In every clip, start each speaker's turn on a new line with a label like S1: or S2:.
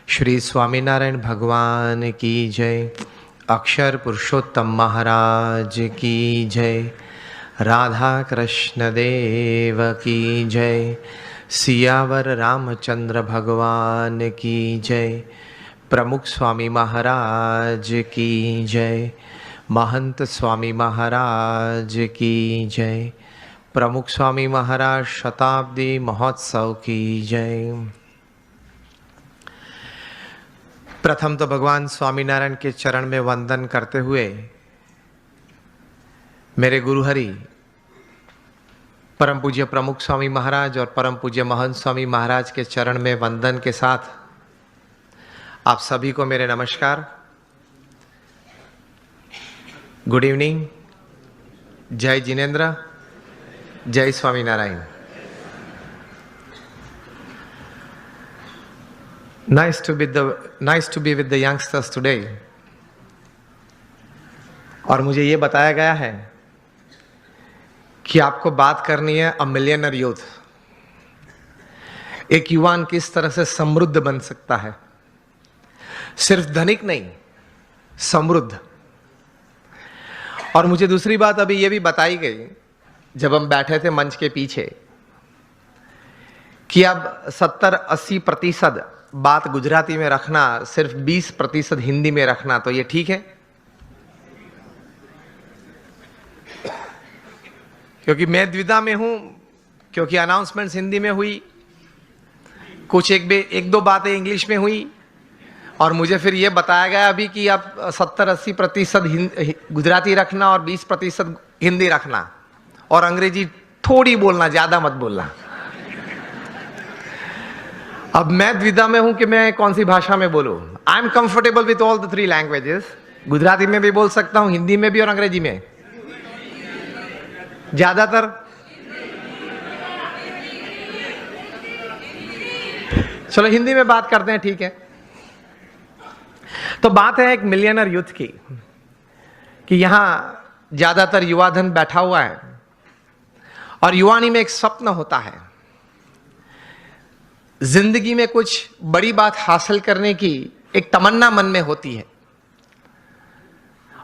S1: श्री स्वामीनारायण भगवान की जय। अक्षर पुरुषोत्तम महाराज की जय। राधा कृष्ण देव की जय। सियावर रामचंद्र भगवान की जय। प्रमुख स्वामी महाराज की जय। महंत स्वामी महाराज की जय। प्रमुख स्वामी महाराज शताब्दी महोत्सव की जय। प्रथम तो भगवान स्वामीनारायण के चरण में वंदन करते हुए मेरे गुरु हरि परम पूज्य प्रमुख स्वामी महाराज और परम पूज्य महंत स्वामी महाराज के चरण में वंदन के साथ आप सभी को मेरे नमस्कार। Good evening. जय जिनेन्द्र, जय Swaminarayan. Nice to be with the youngsters today. और मुझे ये बताया गया है कि आपको बात करनी है अ मिलियनर यूथ। एक युवान किस तरह से समृद्ध बन सकता है, सिर्फ धनिक नहीं, समृद्ध। और मुझे दूसरी बात अभी ये भी बताई गई जब हम बैठे थे मंच के पीछे कि अब 70-80% बात गुजराती में रखना, सिर्फ 20% हिंदी में रखना, तो ये ठीक है? क्योंकि मैं द्विधा में हूं, क्योंकि अनाउंसमेंट्स हिंदी में हुई, कुछ एक दो बातें इंग्लिश में हुई, और मुझे फिर ये बताया गया अभी कि अब 70-80% गुजराती रखना और 20% हिंदी रखना, और अंग्रेजी थोड़ी बोलना, ज्यादा मत बोलना। अब मैं द्विधा में हूं कि मैं कौन सी भाषा में बोलूं। I am comfortable with all the 3 languages. Gujarati में भी बोल सकता हूं, हिंदी में भी और अंग्रेजी में। ज्यादातर चलो हिंदी में बात करते हैं, ठीक है। तो बात है एक मिलियनर यूथ की कि यहां ज्यादातर युवा धन बैठा हुआ है और युवानी में एक स्वप्न होता है, जिंदगी में कुछ बड़ी बात हासिल करने की एक तमन्ना मन में होती है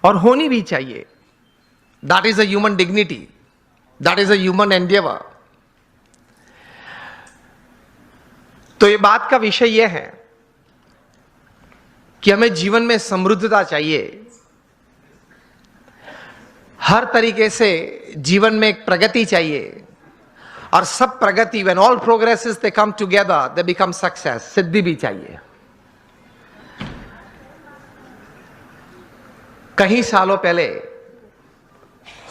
S1: और होनी भी चाहिए। That is a human dignity, that is a human Endeavour. तो ये बात का विषय यह है कि हमें जीवन में समृद्धता चाहिए, हर तरीके से जीवन में एक प्रगति चाहिए, और सब प्रगति, when all progresses they come together, they become success, सिद्धि भी चाहिए। कहीं सालों पहले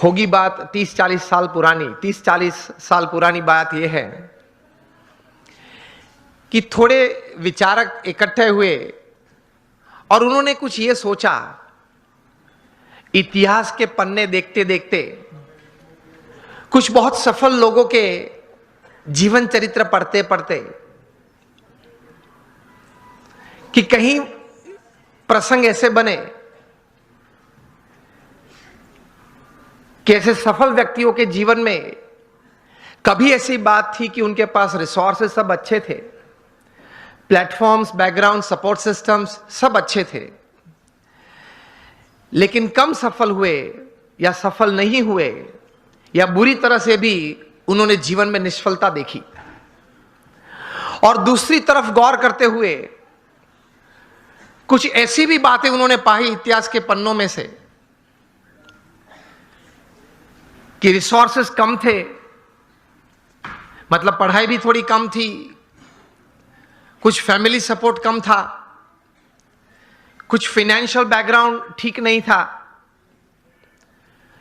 S1: होगी बात, 30-40 साल पुरानी, 30-40 साल पुरानी बात यह है कि थोड़े विचारक इकट्ठे हुए और उन्होंने कुछ ये सोचा, इतिहास के पन्ने देखते देखते, कुछ बहुत सफल लोगों के जीवन चरित्र पढ़ते पढ़ते, कि कहीं प्रसंग ऐसे बने कि ऐसे सफल व्यक्तियों के जीवन में कभी ऐसी बात थी कि उनके पास रिसोर्सेस सब अच्छे थे, प्लेटफॉर्म्स, बैकग्राउंड, सपोर्ट सिस्टम्स सब अच्छे थे, लेकिन कम सफल हुए या सफल नहीं हुए या बुरी तरह से भी उन्होंने जीवन में निष्फलता देखी। और दूसरी तरफ गौर करते हुए कुछ ऐसी भी बातें उन्होंने पाई इतिहास के पन्नों में से कि रिसोर्सेस कम थे, मतलब पढ़ाई भी थोड़ी कम थी, कुछ फैमिली सपोर्ट कम था, कुछ फाइनेंशियल बैकग्राउंड ठीक नहीं था,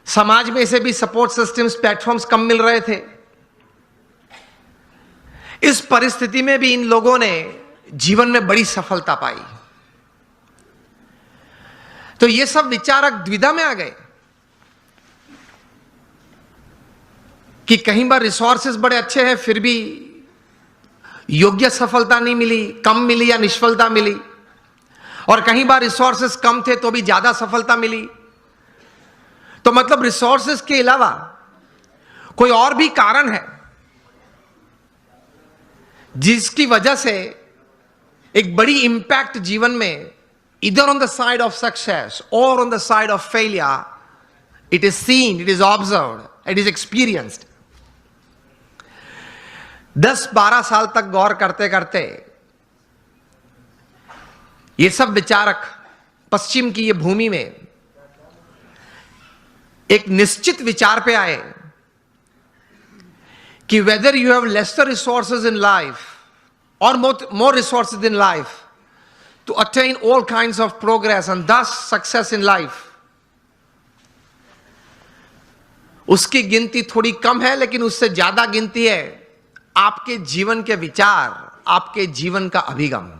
S1: समाज में से भी सपोर्ट सिस्टम्स, प्लेटफॉर्म्स कम मिल रहे थे। इस परिस्थिति में भी इन लोगों ने जीवन में बड़ी सफलता पाई। तो ये सब विचारक द्विधा में आ गए कि कहीं बार रिसोर्सेस बड़े अच्छे हैं फिर भी योग्य सफलता नहीं मिली, कम मिली या निष्फलता मिली, और कहीं बार रिसोर्सेस कम थे तो भी ज्यादा सफलता मिली। तो मतलब रिसोर्सेस के अलावा कोई और भी कारण है जिसकी वजह से एक बड़ी इंपैक्ट जीवन में, इधर on the side of success और on the side of failure, it is seen, it is observed, it is experienced. 10-12 साल तक गौर करते करते ये सब विचारक पश्चिम की ये भूमि में एक निश्चित विचार पे आए कि whether you have laser resources in life or more resources in life to attain all kinds of progress and thus success in life, उसकी गिनती थोड़ी कम है, लेकिन उससे ज्यादा गिनती है आपके जीवन के विचार, आपके जीवन का अभिगम।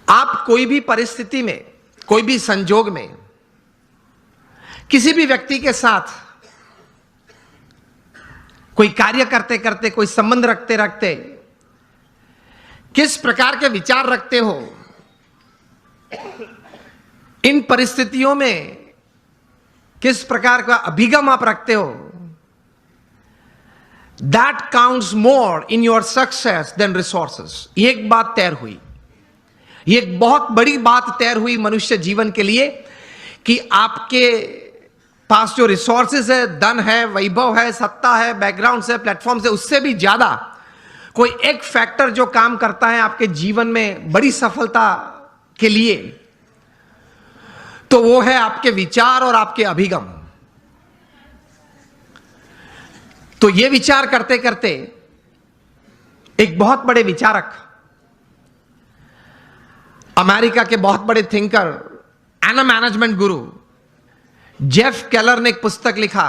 S1: आप कोई भी परिस्थिति में, कोई भी संजोग में, किसी भी व्यक्ति के साथ कोई कार्य करते करते, कोई संबंध रखते रखते किस प्रकार के विचार रखते हो, इन परिस्थितियों में किस प्रकार का अभिगम आप रखते हो, that counts more in your success than resources. ये एक बात तैर हुई, ये एक बहुत बड़ी बात तैर हुई मनुष्य जीवन के लिए कि आपके पास जो रिसोर्सेज है, धन है, वैभव है, सत्ता है, बैकग्राउंड है, प्लेटफॉर्म है, उससे भी ज्यादा कोई एक फैक्टर जो काम करता है आपके जीवन में बड़ी सफलता के लिए, तो वो है आपके विचार और आपके अभिगम। तो ये विचार करते करते एक बहुत बड़े विचारक, अमेरिका के बहुत बड़े thinker and management Guru Jeff Keller ने एक पुस्तक लिखा,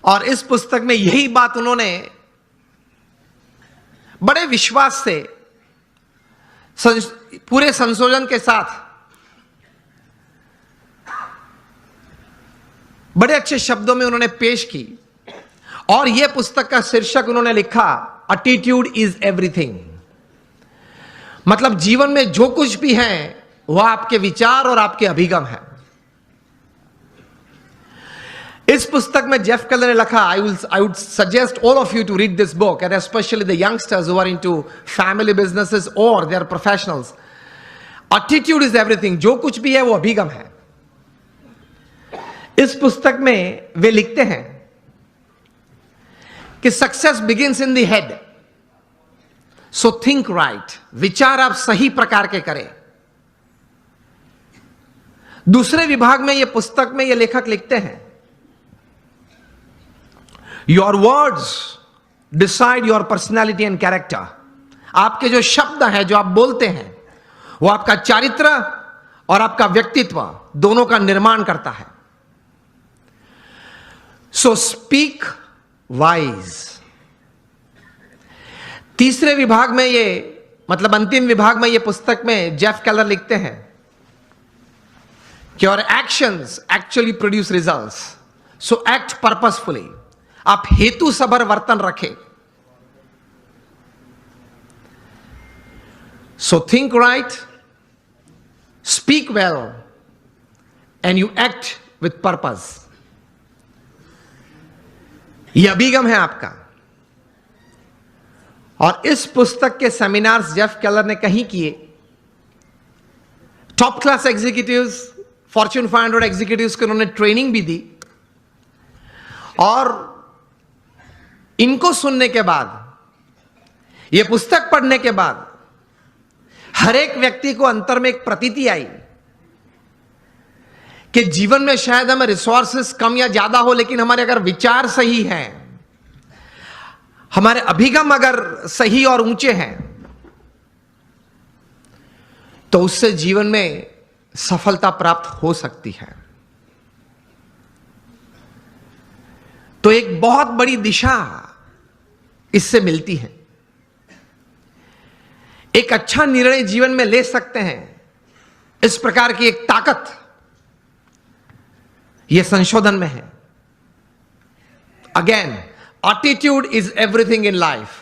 S1: और इस पुस्तक में यही बात उन्होंने बड़े विश्वास से, पूरे संशोधन के साथ, बड़े अच्छे शब्दों में उन्होंने पेश की। और यह पुस्तक का शीर्षक उन्होंने लिखा, एटीट्यूड इज एवरीथिंग। मतलब जीवन में जो कुछ भी है वह आपके विचार और आपके अभिगम है। इस पुस्तक में जेफ केलर ने लिखा, I would suggest all of you to read this book, and especially the youngsters who are into family businesses or they are professionals. Attitude is everything. जो कुछ भी है वो अभिगम है। इस पुस्तक में वे लिखते हैं कि success begins in the head, so think right. विचार आप सही प्रकार के करें। दूसरे विभाग में ये पुस्तक में ये लेखक लिखते हैं, your words decide your personality and character. आपके जो शब्द हैं, जो आप बोलते हैं, वो आपका चारित्र और आपका व्यक्तित्व दोनों का निर्माण करता है। So speak wise. तीसरे विभाग में ये, मतलब अंतिम विभाग में ये पुस्तक में जेफ केलर लिखते हैं कि your actions actually produce results, so act purposefully. आप हेतु सभर वर्तन रखें। So think right, speak well and you act with purpose. यह अभिगम है आपका। और इस पुस्तक के सेमिनार्स जेफ केलर ने कहीं किए। Top class executives, Fortune 500 executives को उन्होंने ट्रेनिंग भी दी। और इनको सुनने के बाद, यह पुस्तक पढ़ने के बाद, हर एक व्यक्ति को अंतर में एक प्रतीति आई कि जीवन में शायद हमें रिसोर्सेस कम या ज्यादा हो, लेकिन हमारे अगर विचार सही हैं, हमारे अभिगम अगर सही और ऊंचे हैं, तो उससे जीवन में सफलता प्राप्त हो सकती है। तो एक बहुत बड़ी दिशा इससे मिलती है। एक अच्छा निर्णय जीवन में ले सकते हैं, इस प्रकार की एक ताकत यह संशोधन में है। Again, attitude is everything in life.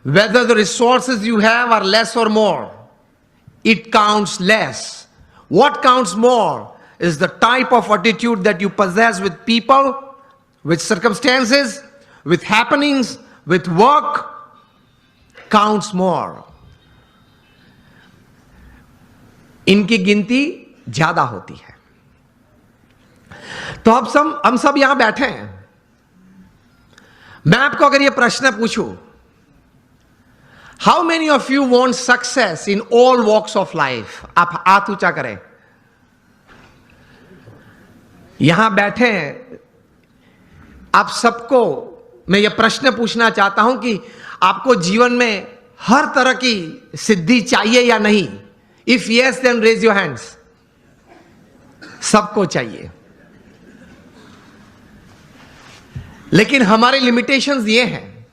S1: Whether the resources you have are less or more, it counts less. What counts more is the type of attitude that you possess with people, with circumstances, with happenings, with work, counts more, इनकी गिनती ज्यादा होती है। तो अब हम सब यहां बैठे हैं, मैं आपको अगर यह प्रश्न पूछूं, how many of you want success in all walks of life, आप हाथ ऊंचा करें। यहां बैठे हैं आप सबको मैं यह प्रश्न पूछना चाहता हूं कि आपको जीवन में हर तरह की सिद्धि चाहिए या नहीं? If yes then raise your hands. सबको चाहिए, लेकिन हमारे लिमिटेशंस ये हैं,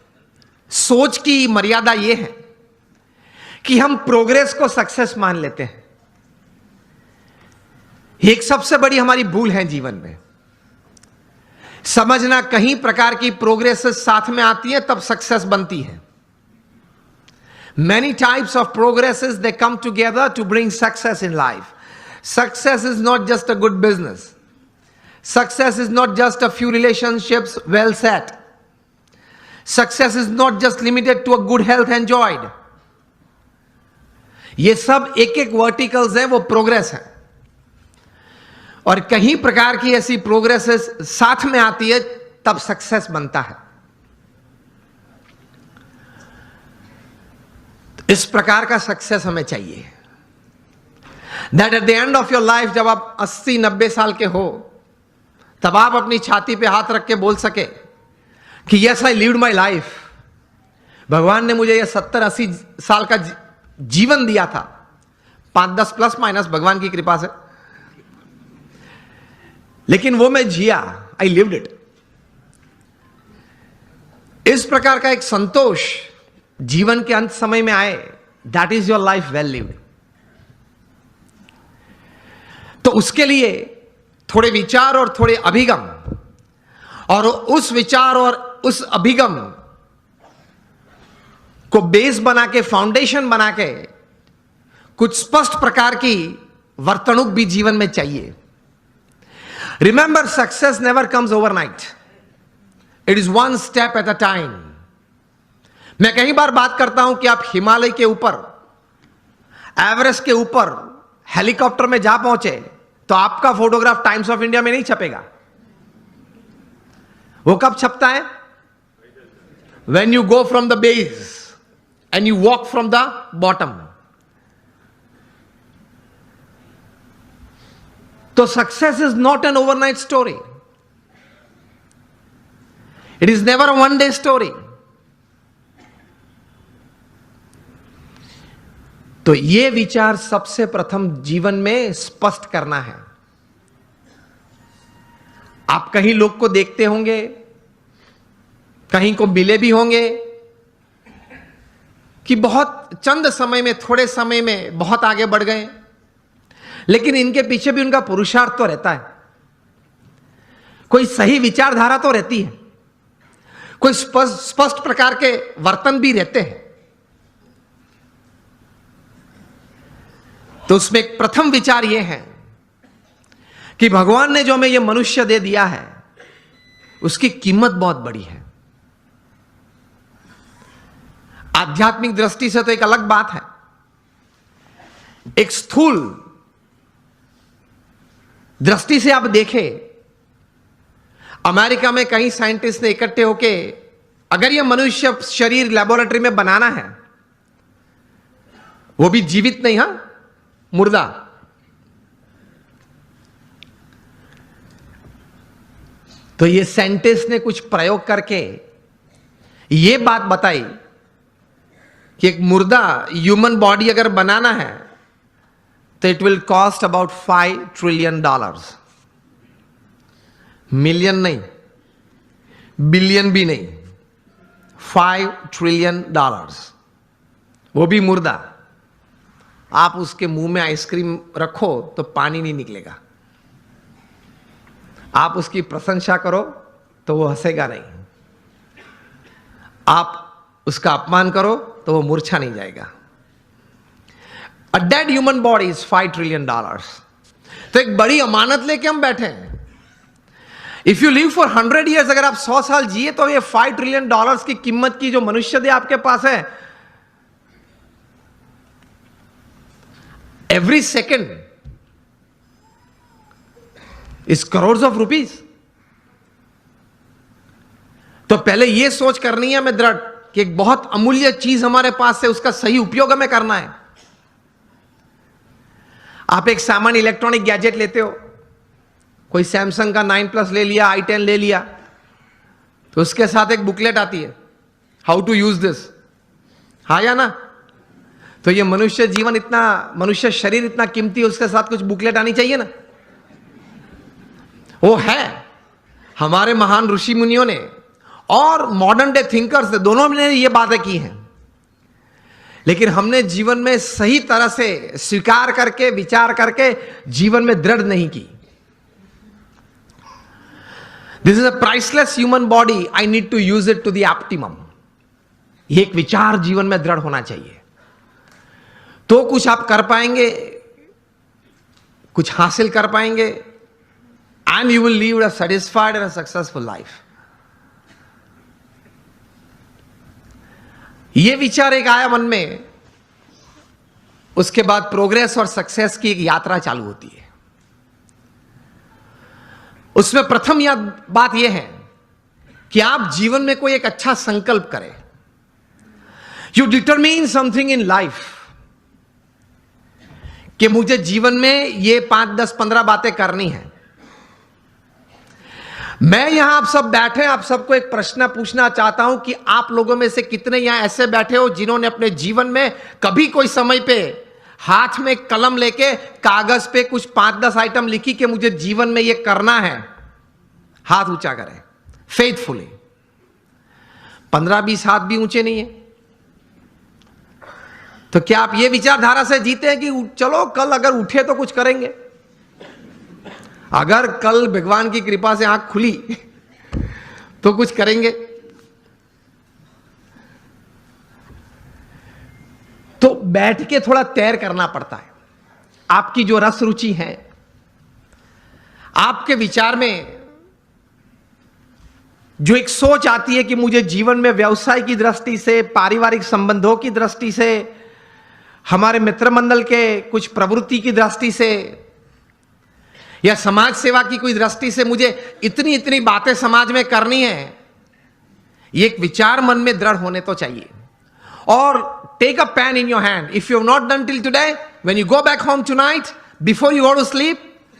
S1: सोच की मर्यादा ये है कि हम प्रोग्रेस को सक्सेस मान लेते हैं। एक सबसे बड़ी हमारी भूल है जीवन में, समझना कहीं प्रकार की प्रोग्रेस साथ में आती है तब सक्सेस बनती है। Many types of progresses, they come together to bring success in life. Success is not just a good business. Success is not just a few relationships well set. Success is not just limited to a good health enjoyed. ये सब एक एक verticals हैं, वो progress है। और कहीं प्रकार की ऐसी प्रोग्रेसेस साथ में आती है तब सक्सेस बनता है। इस प्रकार का सक्सेस हमें चाहिए, that at the end of your life, जब आप 80-90 साल के हो, तब आप अपनी छाती पे हाथ रख के बोल सके कि yes I lived my life. भगवान ने मुझे यह 70-80 साल का जीवन दिया था, 5-10 प्लस माइनस भगवान की कृपा से, लेकिन वो मैं जिया, आई लिव्ड इट। इस प्रकार का एक संतोष जीवन के अंत समय में आए, that is your life well lived. तो उसके लिए थोड़े विचार और थोड़े अभिगम, और उस विचार और उस अभिगम को बेस बना के, फाउंडेशन बना के, कुछ स्पष्ट प्रकार की वर्तणुक भी जीवन में चाहिए। Remember, success never comes overnight, it is one step at a time. मैं कई बार बात करता हूं कि आप हिमालय के ऊपर, एवरेस्ट के ऊपर हेलीकॉप्टर में जा पहुंचे तो आपका फोटोग्राफ टाइम्स ऑफ इंडिया में नहीं छपेगा। वो कब छपता है? When you go from the base and you walk from the bottom. तो success is not an overnight story, it is never a one day story. तो यह विचार सबसे प्रथम जीवन में स्पष्ट करना है। आप कहीं लोग को देखते होंगे, कहीं को मिले भी होंगे कि बहुत चंद समय में, थोड़े समय में बहुत आगे बढ़ गए, लेकिन इनके पीछे भी उनका पुरुषार्थ तो रहता है। कोई सही विचारधारा तो रहती है, कोई स्पष्ट प्रकार के वर्तन भी रहते हैं। तो उसमें एक प्रथम विचार यह है कि भगवान ने जो हमें यह मनुष्य दे दिया है, उसकी कीमत बहुत बड़ी है। आध्यात्मिक दृष्टि से तो एक अलग बात है, एक स्थूल दृष्टि से आप देखें, अमेरिका में कई साइंटिस्ट ने इकट्ठे होके, अगर यह मनुष्य शरीर लेबोरेटरी में बनाना है, वो भी जीवित नहीं, हां, मुर्दा, तो ये साइंटिस्ट ने कुछ प्रयोग करके ये बात बताई कि एक मुर्दा ह्यूमन बॉडी अगर बनाना है तो it will cost about $5 trillion. Million नहीं, बिलियन भी नहीं, $5 ट्रिलियन, वो भी मुर्दा। आप उसके मुंह में आइसक्रीम रखो तो पानी नहीं निकलेगा, आप उसकी प्रशंसा करो तो वो हंसेगा नहीं, आप उसका अपमान करो तो वो मूर्छा नहीं जाएगा। A dead human body is $5 trillion. तो एक बड़ी अमानत लेके हम बैठे हैं। If you live for 100 years, अगर आप 100 साल जिए तो ये $5 ट्रिलियन की कीमत की जो मनुष्य दे आपके पास है, every second is crore of rupees. तो पहले यह सोच करनी है हमें दृढ़ कि एक बहुत अमूल्य चीज हमारे पास है, उसका सही उपयोग हमें करना है। आप एक सामान्य इलेक्ट्रॉनिक गैजेट लेते हो, कोई सैमसंग का 9+ ले लिया, i10 ले लिया, तो उसके साथ एक बुकलेट आती है, हाउ टू यूज दिस, हाँ या ना? तो ये मनुष्य जीवन इतना, मनुष्य शरीर इतना कीमती है, उसके साथ कुछ बुकलेट आनी चाहिए ना। वो है, हमारे महान ऋषि मुनियों ने और मॉडर्न डे थिंकर्स ने, दोनों ने ये बातें की हैं, लेकिन हमने जीवन में सही तरह से स्वीकार करके, विचार करके जीवन में दृढ़ नहीं की। This is a priceless human body, I need to use it to the optimum. ये एक विचार जीवन में दृढ़ होना चाहिए, तो कुछ आप कर पाएंगे, कुछ हासिल कर पाएंगे, and you will leave a satisfied and a successful life. ये विचार एक आया मन में, उसके बाद प्रोग्रेस और सक्सेस की एक यात्रा चालू होती है। उसमें प्रथम बात यह है कि आप जीवन में कोई एक अच्छा संकल्प करें। You determine something in life कि मुझे जीवन में ये 5, 10, 15 बातें करनी है। मैं यहां आप सब बैठे, आप सबको एक प्रश्न पूछना चाहता हूं कि आप लोगों में से कितने यहां ऐसे बैठे हो जिन्होंने अपने जीवन में कभी कोई समय पे हाथ में कलम लेके कागज पे कुछ 5-10 आइटम लिखी कि मुझे जीवन में ये करना है? हाथ ऊंचा करें फेथफुली। 15-20 हाथ भी ऊंचे नहीं है। तो क्या आप ये विचारधारा से जीते हैं कि चलो कल अगर उठे तो कुछ करेंगे? अगर कल भगवान की कृपा से आंख खुली तो कुछ करेंगे? तो बैठ के थोड़ा तैर करना पड़ता है। आपकी जो रस रुचि है, आपके विचार में जो एक सोच आती है कि मुझे जीवन में व्यवसाय की दृष्टि से, पारिवारिक संबंधों की दृष्टि से, हमारे मित्र मंडल के कुछ प्रवृत्ति की दृष्टि से या समाज सेवा की कोई दृष्टि से मुझे इतनी इतनी बातें समाज में करनी है, ये एक विचार मन में दृढ़ होने तो चाहिए। और take a pen in your hand, if you have not done till today, when you go back home tonight, before you go to sleep,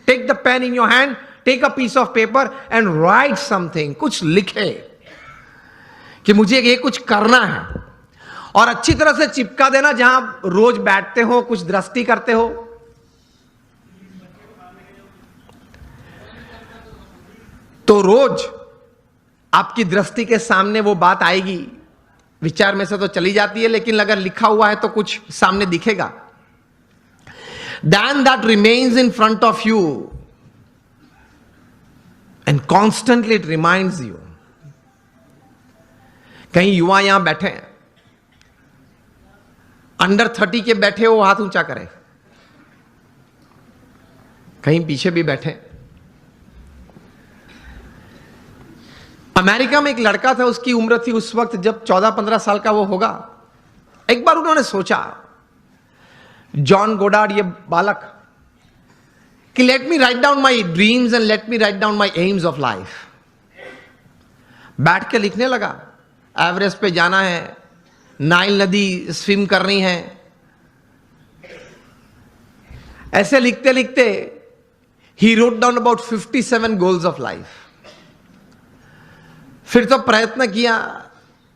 S1: take the pen in your hand, take a piece of paper and write something. कुछ लिखे कि मुझे ये कुछ करना है, और अच्छी तरह से चिपका देना जहां रोज बैठते हो, कुछ दृष्टि करते हो। तो रोज आपकी दृष्टि के सामने वो बात आएगी, विचार में से तो चली जाती है, लेकिन अगर लिखा हुआ है तो कुछ सामने दिखेगा। Then that remains in front of you and constantly it reminds you। कहीं युवा यहां बैठे हैं, अंडर 30 के बैठे हो, हाथ ऊंचा करें। कहीं पीछे भी बैठे। अमेरिका में एक लड़का था, उसकी उम्र थी उस वक्त जब 14-15 साल का वो होगा। एक बार उन्होंने सोचा, जॉन गोडार्ड ये बालक, कि let me write down my dreams and let me write down my AIIMS of life. बैठ के लिखने लगा, एवरेस्ट पे जाना है, नाइल नदी स्विम करनी है। ऐसे लिखते लिखते he wrote down about 57 goals of life. फिर तो प्रयत्न किया,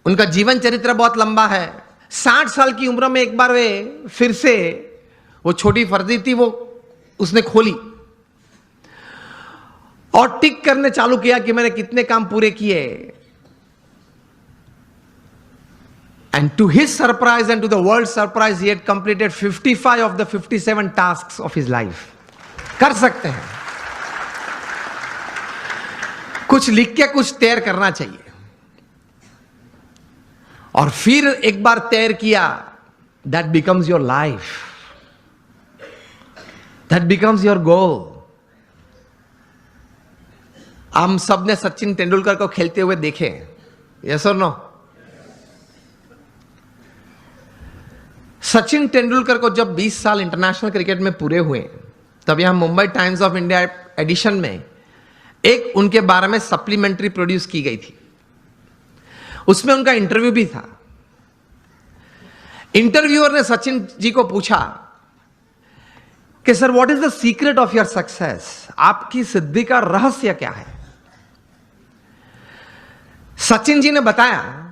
S1: उनका जीवन चरित्र बहुत लंबा है। 60 साल की उम्र में एक बार वे फिर से, वो छोटी फर्जी थी, वो उसने खोली और टिक करने चालू किया कि मैंने कितने काम पूरे किए। And to his surprise and to the world's surprise, he had completed 55 of the 57 tasks of his life. कर सकते हैं। कुछ लिख के कुछ तैर करना चाहिए। और फिर एक बार तैर किया, that becomes your life. That becomes your goal. हम सब ने सचिन तेंदुलकर को खेलते हुए देखे, yes or no? Sachin Tendulkar को जब 20 साल इंटरनेशनल क्रिकेट में पूरे हुए, तब यहां Mumbai Times of India edition में एक उनके बारे में सप्लीमेंट्री प्रोड्यूस की गई थी। उसमें उनका इंटरव्यू भी था। इंटरव्यूअर ने सचिन जी को पूछा कि sir, what is the secret of your success? आपकी सिद्धि का रहस्य क्या है? सचिन जी ने बताया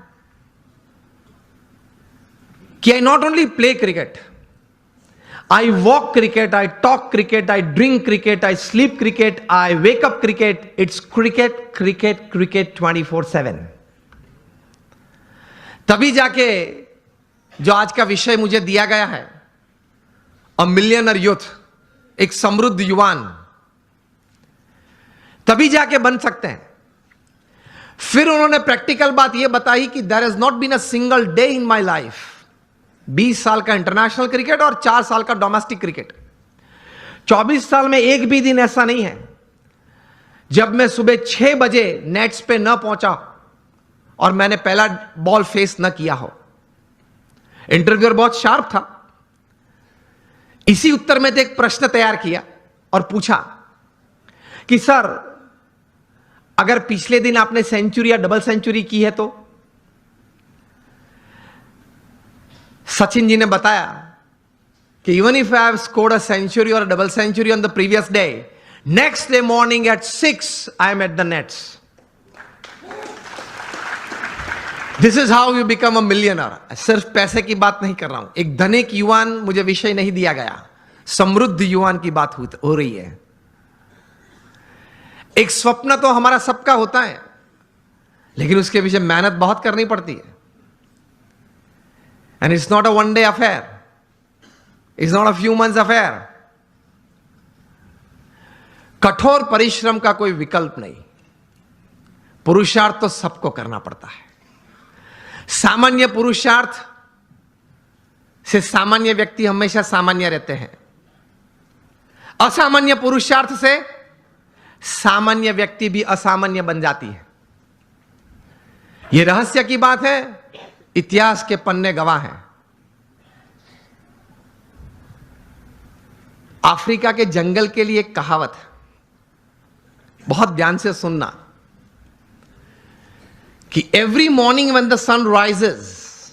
S1: कि I not only play cricket, I walk cricket, I talk cricket, I drink cricket, I sleep cricket, I wake up cricket, it's cricket cricket cricket 24/7। तभी जाके जो आज का विषय मुझे दिया गया है, अ मिलियनर यूथ, एक समृद्ध युवान, तभी जाके बन सकते हैं। फिर उन्होंने प्रैक्टिकल बात यह बताई कि there is not been a single day in my life, 20 साल का इंटरनेशनल क्रिकेट और 4 साल का डोमेस्टिक क्रिकेट, 24 साल में एक भी दिन ऐसा नहीं है जब मैं सुबह 6 बजे नेट्स पे न पहुंचा और मैंने पहला बॉल फेस न किया हो। इंटरव्यूअर बहुत शार्प था। इसी उत्तर में एक प्रश्न तैयार किया और पूछा कि सर, अगर पिछले दिन आपने सेंचुरी या डबल सेंचुरी की है तो? सचिन जी ने बताया कि even if I have scored a century और double century on the previous day, next day morning at 6 I am at the nets. This is how you become a millionaire. सिर्फ पैसे की बात नहीं कर रहा हूं, एक धनिक युवान मुझे विषय नहीं दिया गया, समृद्ध युवान की बात हो रही है। एक स्वप्न तो हमारा सबका होता है, लेकिन उसके पीछे मेहनत बहुत करनी पड़ती है। And it's not a one day affair, it's not a few months affair. कठोर परिश्रम का कोई विकल्प नहीं, पुरुषार्थ तो सबको करना पड़ता है। सामान्य पुरुषार्थ से सामान्य व्यक्ति हमेशा सामान्य रहते हैं, असामान्य पुरुषार्थ से सामान्य व्यक्ति भी असामान्य बन जाती है। यह रहस्य की बात है, इतिहास के पन्ने गवाह हैं। अफ्रीका के जंगल के लिए एक कहावत है, बहुत ध्यान से सुनना, कि every morning when the sun rises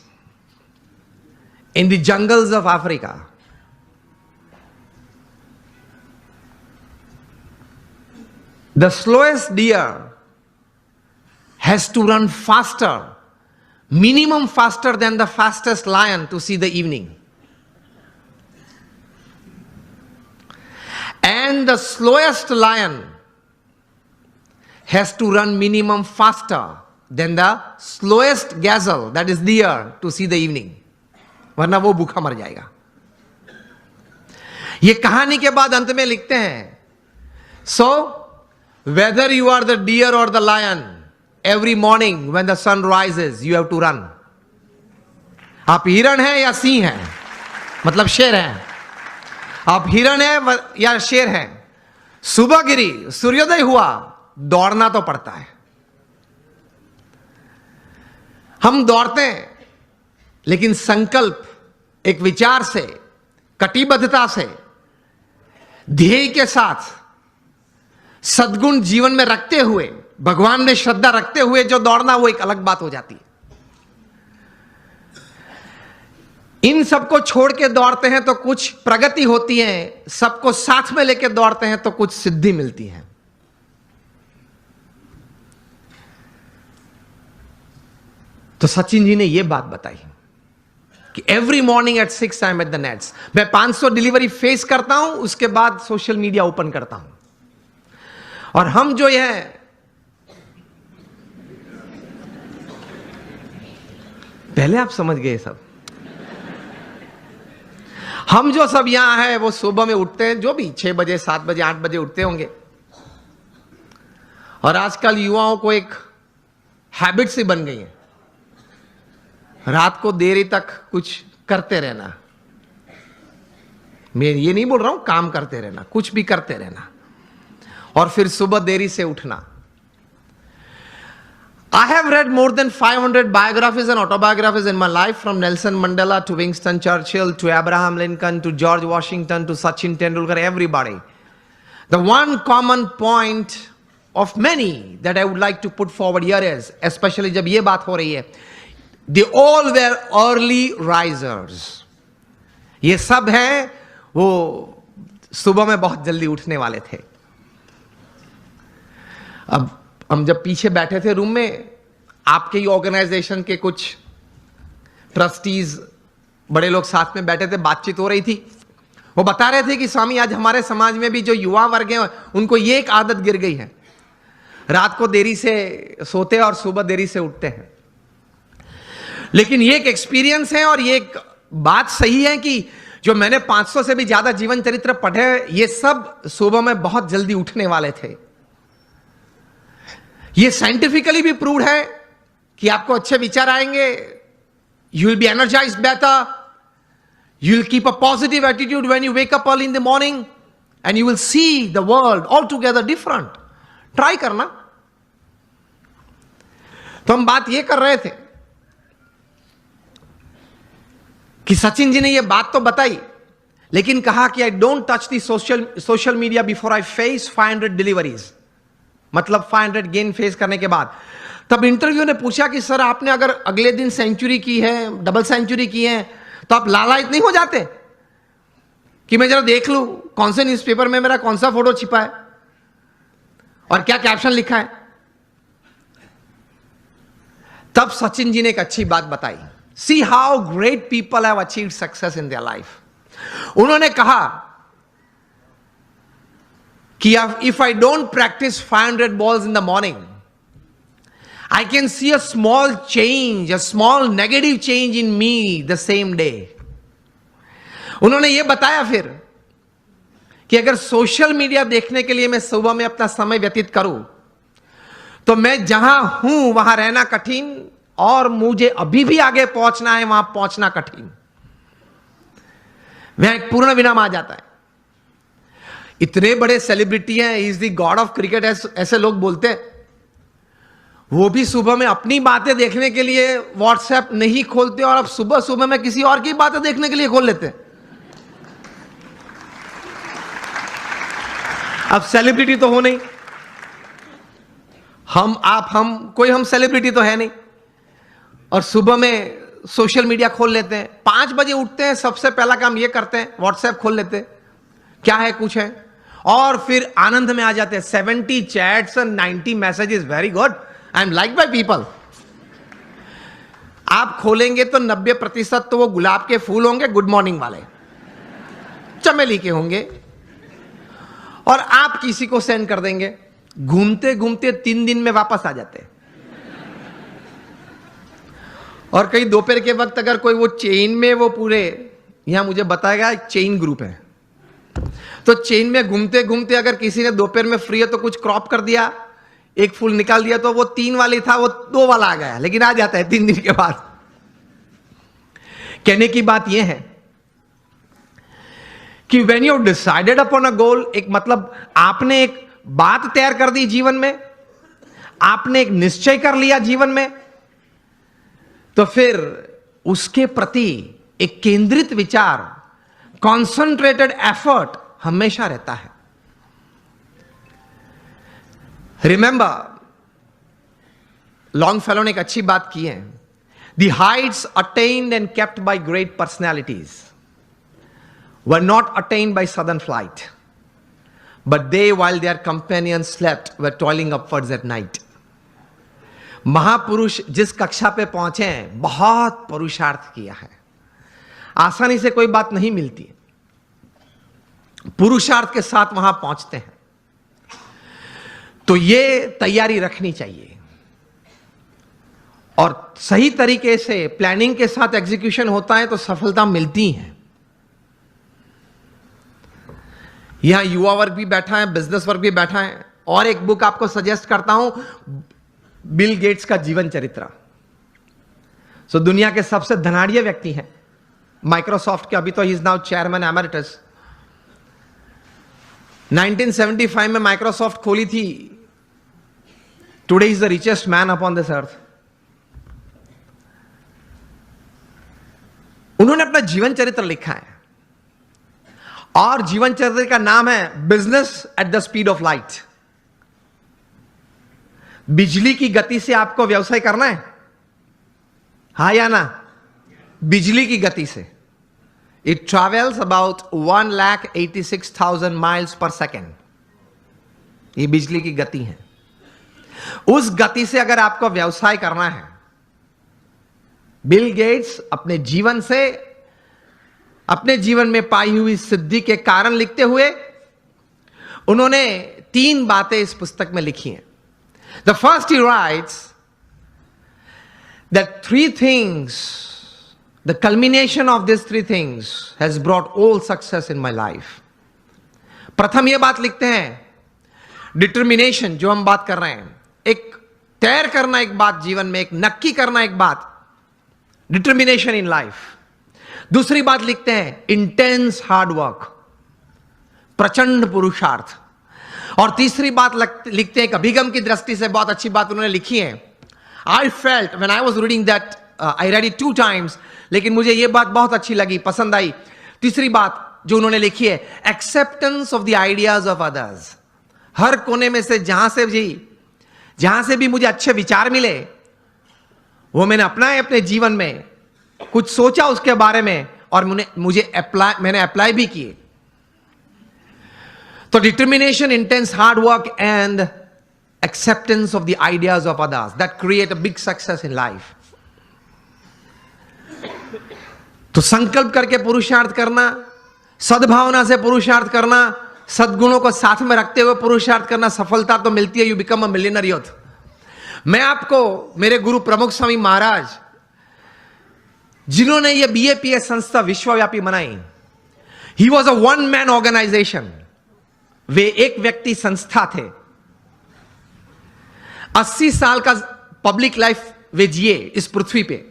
S1: in the jungles of Africa, the slowest deer has to run faster, minimum faster than the fastest lion to see the evening. And the slowest lion has to run minimum faster than the slowest gazelle, that is deer, to see the evening. वरना वो भूखा मर जाएगा। ये कहानी के बाद अंत में लिखते हैं, so whether you are the deer or the lion, every morning when the sun rises you have to run. आप हिरण हैं या सिंह हैं, मतलब शेर हैं, आप हिरण हैं या शेर हैं, सुबह गिरी, सूर्योदय हुआ, दौड़ना तो पड़ता है। हम दौड़ते हैं, लेकिन संकल्प, एक विचार से, कटिबद्धता से, ध्येय के साथ, सद्गुण जीवन में रखते हुए, भगवान में श्रद्धा रखते हुए जो दौड़ना, वो एक अलग बात हो जाती है। इन सबको छोड़ के दौड़ते हैं तो कुछ प्रगति होती है, सबको साथ में लेके दौड़ते हैं तो कुछ सिद्धि मिलती है। तो सचिन जी ने यह बात बताई कि every morning at 6 I am at the nets. मैं 500 डिलीवरी फेस करता हूं, उसके बाद सोशल मीडिया ओपन करता हूं। और हम जो है पहले आप समझ गए सब, हम जो सब यहां है वो सुबह में उठते हैं, जो भी 6 बजे 7 बजे 8 बजे उठते होंगे। और आजकल युवाओं को एक हैबिट सी बन गई है, रात को देरी तक कुछ करते रहना। मैं ये नहीं बोल रहा हूं काम करते रहना, कुछ भी करते रहना, और फिर सुबह देरी से उठना। I have read more than 500 biographies and autobiographies in my life, from Nelson Mandela to Winston Churchill to Abraham Lincoln to George Washington to Sachin Tendulkar, everybody. The one common point of many that I would like to put forward here is, especially जब ये बात हो रही है, they all were early risers. ये सब हैं वो सुबह में बहुत जल्दी उठने वाले थे. अब हम जब पीछे बैठे थे रूम में, आपके ही ऑर्गेनाइजेशन के कुछ ट्रस्टीज बड़े लोग साथ में बैठे थे, बातचीत हो रही थी. वो बता रहे थे कि स्वामी आज हमारे समाज में भी जो युवा वर्ग हैं उनको ये एक आदत गिर गई है, रात को देरी से सोते हैं और सुबह देरी से उठते हैं. लेकिन ये एक एक्सपीरियंस है और ये एक बात सही है कि जो मैंने 500 से भी ज्यादा जीवन चरित्र पढ़े, ये सब सुबह में बहुत जल्दी उठने वाले थे. ये साइंटिफिकली भी प्रूव्ड है कि आपको अच्छे विचार आएंगे, you will be energised better, you will keep a positive attitude when you wake up early in the morning and you will see the world all together different. Try करना. तो हम बात ये कर रहे थे कि सचिन जी ने ये बात तो बताई, लेकिन कहा कि I don't touch the social media before I face 500 deliveries, मतलब 500 गेन फेस करने के बाद. तब इंटरव्यू ने पूछा कि सर आपने अगर अगले दिन सेंचुरी की है, डबल सेंचुरी की है, तो आप लालायित नहीं हो जाते कि मैं जरा देख लूं कौन से न्यूज़पेपर में मेरा कौन सा फोटो छिपा है और क्या कैप्शन लिखा है. तब सचिन जी ने एक अच्छी बात बताई. See how great people have achieved success in their life. उन्होंने कहा कि if I don't practice 500 balls in the morning, I can see a small change, a small negative change in me the same day. उन्होंने ये बताया फिर कि अगर social media देखने के लिए मैं सुबह में अपना समय व्यतीत करूं, तो मैं जहां हूं वहां रहना कठिन और मुझे अभी भी आगे पहुंचना है, वहां पहुंचना कठिन. वह एक पूर्ण विराम आ जाता है. इतने बड़े सेलिब्रिटी हैं, is the God of cricket ऐसे लोग बोलते हैं, वो भी सुबह में अपनी बातें देखने के लिए व्हाट्सएप नहीं खोलते और अब सुबह सुबह में किसी और की बातें देखने के लिए खोल लेते हैं. अब सेलिब्रिटी तो हो नहीं, हम कोई हम सेलिब्रिटी तो है नहीं, और सुबह में सोशल मीडिया खोल लेते हैं. 5 बजे उठते हैं, सबसे पहला काम ये करते हैं व्हाट्सएप खोल लेते हैं, क्या है कुछ है, और फिर आनंद में आ जाते हैं. 70 चैट्स और 90 messages, very good, I am like by people. आप खोलेंगे तो 90% तो वो गुलाब के फूल होंगे, गुड मॉर्निंग वाले, चमेली के होंगे, और आप किसी को सेंड कर देंगे. घूमते घूमते 3 दिन में वापस आ जाते हैं. और कई दोपहर के वक्त अगर कोई वो चेन में, वो पूरे यहां मुझे बताया एक चेन ग्रुप है, तो चेन में घूमते घूमते अगर किसी ने दोपहर में फ्री है तो कुछ क्रॉप कर दिया, एक फूल निकाल दिया, तो वो 3 वाली था वो 2 वाला आ गया, लेकिन आ जाता है 3 दिन के बाद. कहने की बात यह है कि when you decided upon a goal, एक मतलब आपने एक बात तैयार कर दी जीवन में, आपने एक निश्चय कर लिया जीवन में, तो फिर उसके प्रति एक केंद्रित विचार, कॉन्सेंट्रेटेड एफर्ट हमेशा रहता है. रिमेंबर, लॉन्गफेलो ने एक अच्छी बात की है, the heights attained and kept by great personalities were not attained by sudden flight, but they while their companions slept were toiling upwards at night. महापुरुष जिस कक्षा पे पहुंचे हैं, बहुत पुरुषार्थ किया है. आसानी से कोई बात नहीं मिलती, पुरुषार्थ के साथ वहां पहुंचते हैं. तो ये तैयारी रखनी चाहिए, और सही तरीके से प्लानिंग के साथ एग्जीक्यूशन होता है तो सफलता मिलती है. यहां युवा वर्ग भी बैठा है, बिजनेस वर्ग भी बैठा है, और एक बुक आपको सजेस्ट करता हूं, बिल गेट्स का जीवन चरित्र. सो दुनिया के सबसे धनाढ़िया व्यक्ति हैं, माइक्रोसॉफ्ट के, अभी तो he is now chairman emeritus. 1975 में माइक्रोसॉफ्ट खोली थी, today is the richest man upon this earth. उन्होंने अपना जीवन चरित्र लिखा है और जीवन चरित्र का नाम है business at the speed of light. बिजली की गति से आपको व्यवसाय करना है, हा या ना? बिजली की गति से। It travels about 1,86,000 miles per second. ये बिजली की गति है। उस गति से अगर आपको व्यवसाय करना है, बिल गेट्स अपने जीवन से, अपने जीवन में पाई हुई सिद्धि के कारण लिखते हुए उन्होंने 3 बातें इस पुस्तक में लिखी हैं। The first he rights that 3 things, the culmination of these 3 things has brought all success in my life. प्रथम यह बात लिखते हैं, डिटर्मिनेशन, जो हम बात कर रहे हैं, एक तैर करना एक बात जीवन में, एक नक्की करना एक बात, डिटर्मिनेशन इन लाइफ। दूसरी बात लिखते हैं, इंटेंस हार्ड वर्क, प्रचंड पुरुषार्थ। और तीसरी बात लिखते हैं, एक अभिगम की दृष्टि से बहुत अच्छी बात उन्होंने लिखी है। I felt when I was reading that, I read it 2 times, लेकिन मुझे यह बात बहुत अच्छी लगी, पसंद आई। तीसरी बात जो उन्होंने लिखी है, acceptance of the ideas of others. हर कोने में से जहां से भी मुझे अच्छे विचार मिले, वो मैंने अपनाए अपने जीवन में, कुछ सोचा उसके बारे में और मैंने अप्लाई भी किए। तो determination, intense hard work and acceptance of the ideas of others, that create a big success in life. तो संकल्प करके पुरुषार्थ करना, सद्भावना से पुरुषार्थ करना, सद्गुणों को साथ में रखते हुए पुरुषार्थ करना, सफलता तो मिलती है। You become a millionaire youth. मैं आपको मेरे गुरु प्रमुख स्वामी महाराज, जिन्होंने यह BAPS संस्था विश्वव्यापी बनाई, he was a 1 man organization. वे एक व्यक्ति संस्था थे। 80 साल का पब्लिक लाइफ वे जिए इस पृथ्वी पे।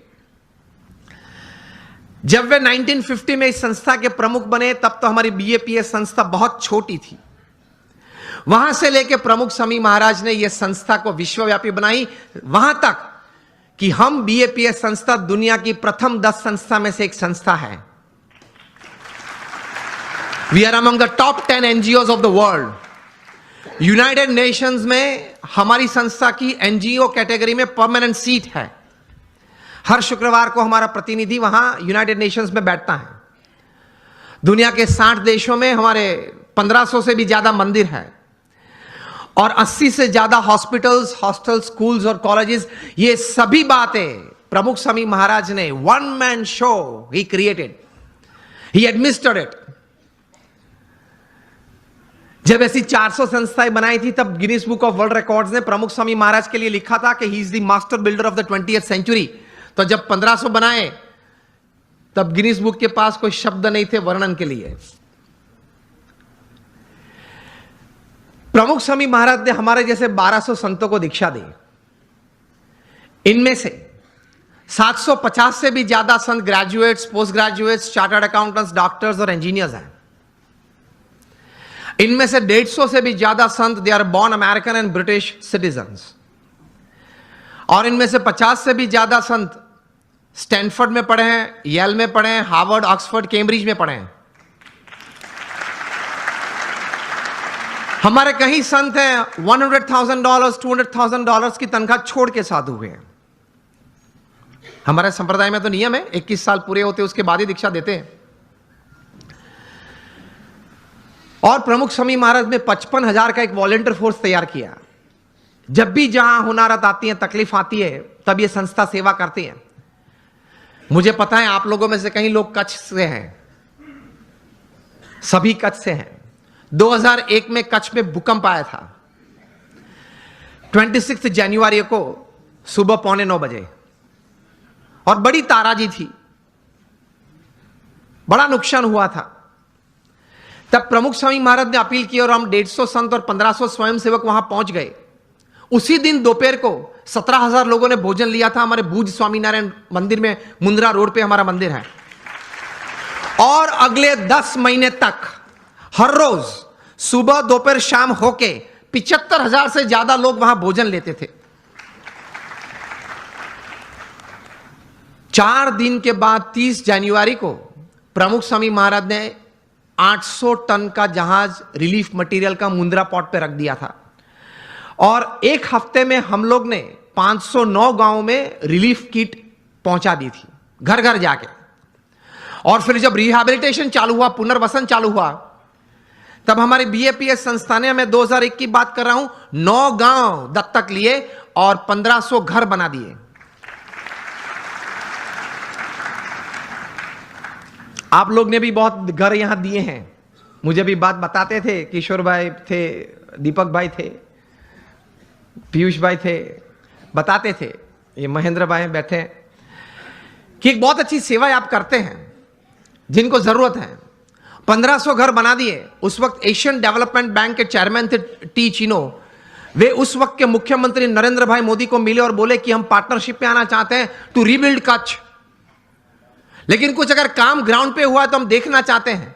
S1: जब वे 1950 में इस संस्था के प्रमुख बने, तब तो हमारी BAPS संस्था बहुत छोटी थी। वहां से लेकर प्रमुख स्वामी महाराज ने यह संस्था को विश्वव्यापी बनाई, वहां तक कि हम BAPS संस्था दुनिया की प्रथम 10 संस्था में से एक संस्था है। We are among the top 10 NGOs of the world. United Nations में हमारी संस्था की NGO कैटेगरी में परमानेंट सीट है। हर शुक्रवार को हमारा प्रतिनिधि वहां यूनाइटेड नेशंस में बैठता है। दुनिया के 60 देशों में हमारे 1500 से भी ज्यादा मंदिर है और 80 से ज्यादा हॉस्पिटल्स, हॉस्टल, स्कूल्स और कॉलेजेस। ये सभी बातें प्रमुख स्वामी महाराज ने 1 man show he created, he administered it. जब ऐसी 400 संस्थाएं बनाई थी, तब Guinness book of world records ने प्रमुख स्वामी महाराज के लिए लिखा था कि he is the master builder of the 20th century। तो जब 1500 बनाए, तब गिनीज बुक के पास कोई शब्द नहीं थे वर्णन के लिए। प्रमुख स्वामी महाराज ने हमारे जैसे 1200 संतों को दीक्षा दी। इनमें से 750 से भी ज्यादा संत graduates, post graduates, chartered accountants, doctors और इंजीनियर्स हैं। इनमें से 150 से भी ज्यादा संत they are born American and British citizens. और इनमें से 50 से भी ज्यादा संत स्टैनफोर्ड में पढ़े हैं, येल में पढ़े हैं, हार्वर्ड, ऑक्सफोर्ड, कैम्ब्रिज में पढ़े हैं। हमारे कई संत हैं $100,000, $200,000 की तनख्वाह छोड़ के साधु हुए हैं। हमारे संप्रदाय में तो नियम है 21 साल पूरे होते उसके बाद ही दीक्षा देते हैं। और प्रमुख स्वामी महाराज ने 55,000 का एक वॉलंटियर फोर्स तैयार किया। जब भी जहां हुनारत आती है, तकलीफ आती है, तब ये संस्था सेवा करती है। मुझे पता है आप लोगों में से कई लोग कच्छ से हैं, सभी कच्छ से हैं। 2001 में कच्छ में भूकंप आया था, 26 जनवरी को सुबह 8:45 बजे, और बड़ी ताराजी थी, बड़ा नुकसान हुआ था। तब प्रमुख स्वामी महाराज ने अपील की और हम 150 संत और 1500 स्वयंसेवक वहां पहुंच गए। उसी दिन दोपहर को 17,000 लोगों ने भोजन लिया था। हमारे भूज स्वामीनारायण मंदिर में, मुंद्रा रोड पे हमारा मंदिर है। और अगले 10 महीने तक हर रोज सुबह, दोपहर, शाम होके 75,000 से ज्यादा लोग वहां भोजन लेते थे। 4 दिन के बाद 30 जनवरी को प्रमुख स्वामी महाराज ने 800 टन का जहाज रिलीफ मटेरियल का मुंद्रा पोर्ट पे रख दिया था और एक हफ्ते में हम लोग ने 509 गांव में रिलीफ किट पहुंचा दी थी, घर घर जाके। और फिर जब रिहैबिलिटेशन चालू हुआ, पुनर्वसन चालू हुआ, तब हमारे बीएपीएस संस्था ने, मैं 2001 की बात कर रहा हूं, 9 गांव दत्तक लिए और 1500 घर बना दिए। आप लोग ने भी बहुत घर यहां दिए हैं। मुझे भी बात बताते थे, किशोर भाई थे, दीपक भाई थे, पीयूष भाई थे, बताते थे, ये महेंद्र भाई बैठे हैं, कि एक बहुत अच्छी सेवा आप करते हैं जिनको जरूरत है। 1500 घर बना दिए। उस वक्त एशियन डेवलपमेंट बैंक के चेयरमैन थे टी चिनो। वे उस वक्त के मुख्यमंत्री नरेंद्र भाई मोदी को मिले और बोले कि हम पार्टनरशिप में आना चाहते हैं टू रीबिल्ड कच्छ, लेकिन कुछ अगर काम ग्राउंड पे हुआ तो हम देखना चाहते हैं।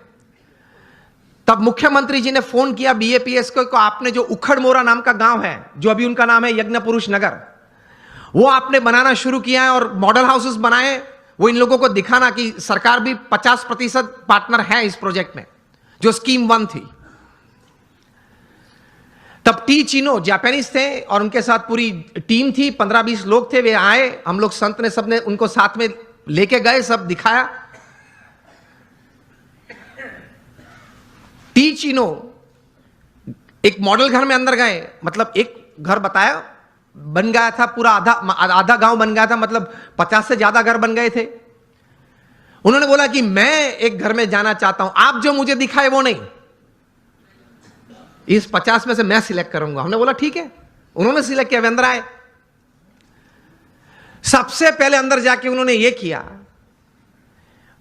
S1: तब मुख्यमंत्री जी ने फोन किया बीएपीएस को आपने जो उखड़ मोरा नाम का गांव है, जो अभी उनका नाम है यज्ञ पुरुष नगर, वो आपने बनाना शुरू किया है और मॉडल हाउसेस बनाए। वो इन लोगों को दिखाना कि सरकार भी 50% पार्टनर है इस प्रोजेक्ट में, जो स्कीम 1 थी। तब टी चिनो जापानीज थे और उनके साथ पूरी टीम थी, 15-20 लोग थे। वे आए, हम लोग संत ने सबने उनको साथ में लेके गए, सब दिखाया। टी चिनो एक मॉडल घर में अंदर गए, मतलब एक घर बताया, बन गया था पूरा, आधा गांव बन गया था, मतलब 50 से ज्यादा घर बन गए थे। उन्होंने बोला कि मैं एक घर में जाना चाहता हूं, आप जो मुझे दिखाए वो नहीं, इस 50 में से मैं सिलेक्ट करूंगा। हमने बोला ठीक है। उन्होंने सिलेक्ट किया, वे अंदर आए। सबसे पहले अंदर जाके उन्होंने ये किया,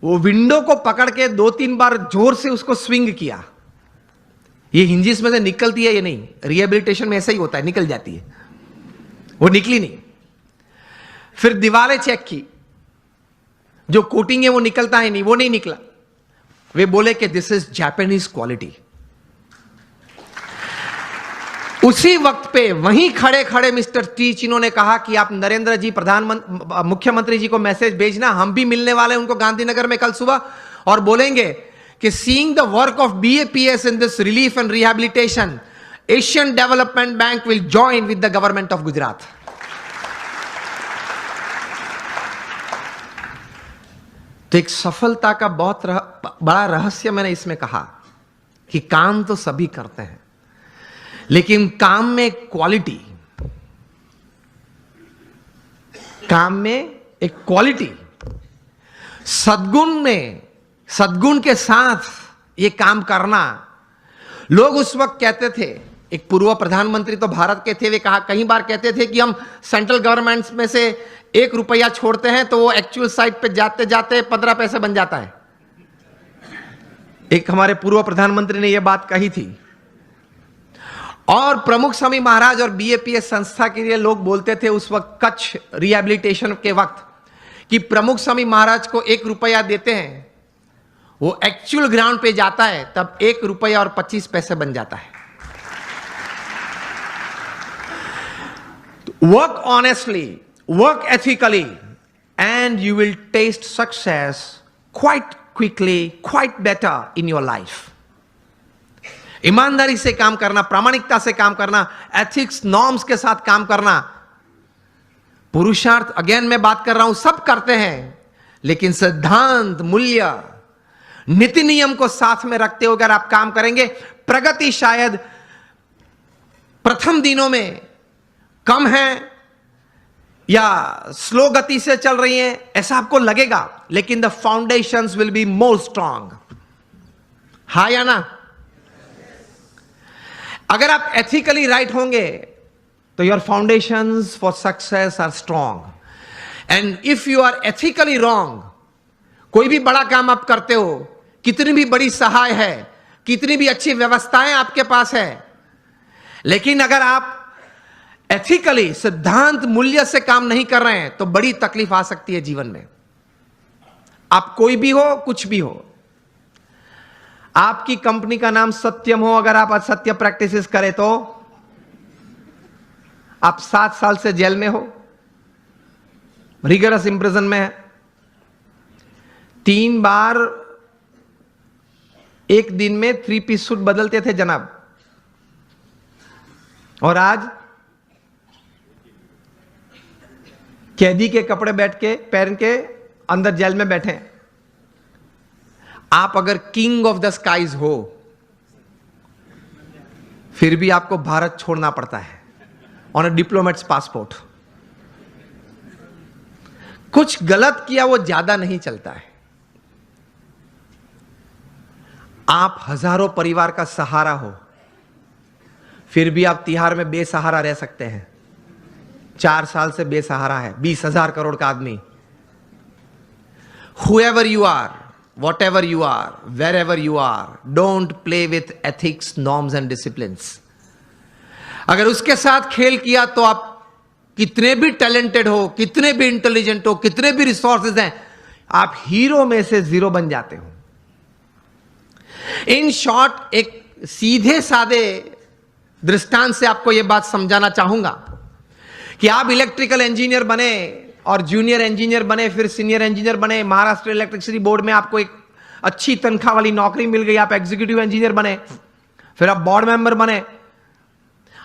S1: वो विंडो को पकड़ के 2-3 बार जोर से उसको स्विंग किया। ये हिंजिस में से निकलती है, ये नहीं, रिहेबिलिटेशन में ऐसा ही होता है, निकल जाती है, वो निकली नहीं। फिर दीवारें चेक की, जो कोटिंग है वो निकलता है नहीं, वो नहीं निकला। वे बोले कि दिस इज जापानीज क्वालिटी। उसी वक्त पे वहीं खड़े खड़े मिस्टर टी चिनो ने कहा कि आप नरेंद्र जी मुख्यमंत्री जी को मैसेज भेजना, हम भी मिलने वाले हैं उनको गांधीनगर में कल सुबह, और बोलेंगे कि seeing the work of BAPS in this relief and rehabilitation, Asian development bank will join with the government of Gujarat. तो एक सफलता का बहुत बड़ा रहस्य मैंने इसमें कहा कि काम तो सभी करते हैं, लेकिन काम में क्वालिटी, काम में एक क्वालिटी, सद्गुण के साथ ये काम करना। लोग उस वक्त कहते थे, एक पूर्व प्रधानमंत्री तो भारत के थे, वे कई बार कहते थे कि हम सेंट्रल गवर्नमेंट में से 1 रुपया छोड़ते हैं तो वो एक्चुअल साइट पे जाते जाते 15 पैसे बन जाता है। एक हमारे पूर्व प्रधानमंत्री ने यह बात कही थी। और प्रमुख स्वामी महाराज और बीएपीएस संस्था के लिए लोग बोलते थे उस वक्त कच्छ रिहैबिलिटेशन के वक्त कि प्रमुख स्वामी महाराज को 1 रुपया देते हैं, वो एक्चुअल ग्राउंड पे जाता है तब 1 रुपया और 25 पैसे बन जाता है। Work honestly, work ethically, and you will taste success quite quickly, quite better in your life. ईमानदारी से काम करना, प्रामाणिकता से काम करना, एथिक्स नॉर्म्स के साथ काम करना। पुरुषार्थ, अगेन मैं बात कर रहा हूं, सब करते हैं, लेकिन सिद्धांत, मूल्य, नीति नियम को साथ में रखते हुए अगर आप काम करेंगे, प्रगति शायद प्रथम दिनों में कम है या स्लो गति से चल रही है ऐसा आपको लगेगा, लेकिन the foundations will be more strong. हाँ या ना? अगर आप एथिकली राइट होंगे तो your foundations for success are strong. And if you are ethically wrong, कोई भी बड़ा काम आप करते हो, कितनी भी बड़ी सहाय है, कितनी भी अच्छी व्यवस्थाएं आपके पास है, लेकिन अगर आप एथिकली, सिद्धांत, मूल्य से काम नहीं कर रहे हैं तो बड़ी तकलीफ आ सकती है जीवन में। आप कोई भी हो, कुछ भी हो, आपकी कंपनी का नाम सत्यम हो, अगर आप असत्य प्रैक्टिसेस करें तो आप 7 साल से जेल में हो, रिगरस इंप्रिजन में है, 3 बार एक दिन में 3 पीस सूट बदलते थे जनाब, और आज कैदी के कपड़े बैठ के पहन के अंदर जेल में बैठे। आप अगर किंग ऑफ द स्काईज हो फिर भी आपको भारत छोड़ना पड़ता है ऑन अ डिप्लोमेट्स पासपोर्ट। कुछ गलत किया वो ज्यादा नहीं चलता है। आप हजारों परिवार का सहारा हो फिर भी आप तिहाड़ में बेसहारा रह सकते हैं। 4 साल से बेसहारा है 20,000 करोड़ का आदमी। Whoever you are, whatever you are, wherever you are, don't play with ethics, norms and disciplines. अगर उसके साथ खेल किया तो आप कितने भी टैलेंटेड हो, कितने भी इंटेलिजेंट हो, कितने भी रिसोर्सेज हैं, आप हीरो में से 0 बन जाते हो। इन शॉर्ट, एक सीधे सादे दृष्टांत से आपको यह बात समझाना चाहूंगा कि आप इलेक्ट्रिकल इंजीनियर बने और जूनियर इंजीनियर बने, फिर सीनियर इंजीनियर बने, महाराष्ट्र इलेक्ट्रिसिटी बोर्ड में आपको एक अच्छी तनख्वाह वाली नौकरी मिल गई, आप एग्जीक्यूटिव इंजीनियर बने, फिर आप बोर्ड मेंबर बने,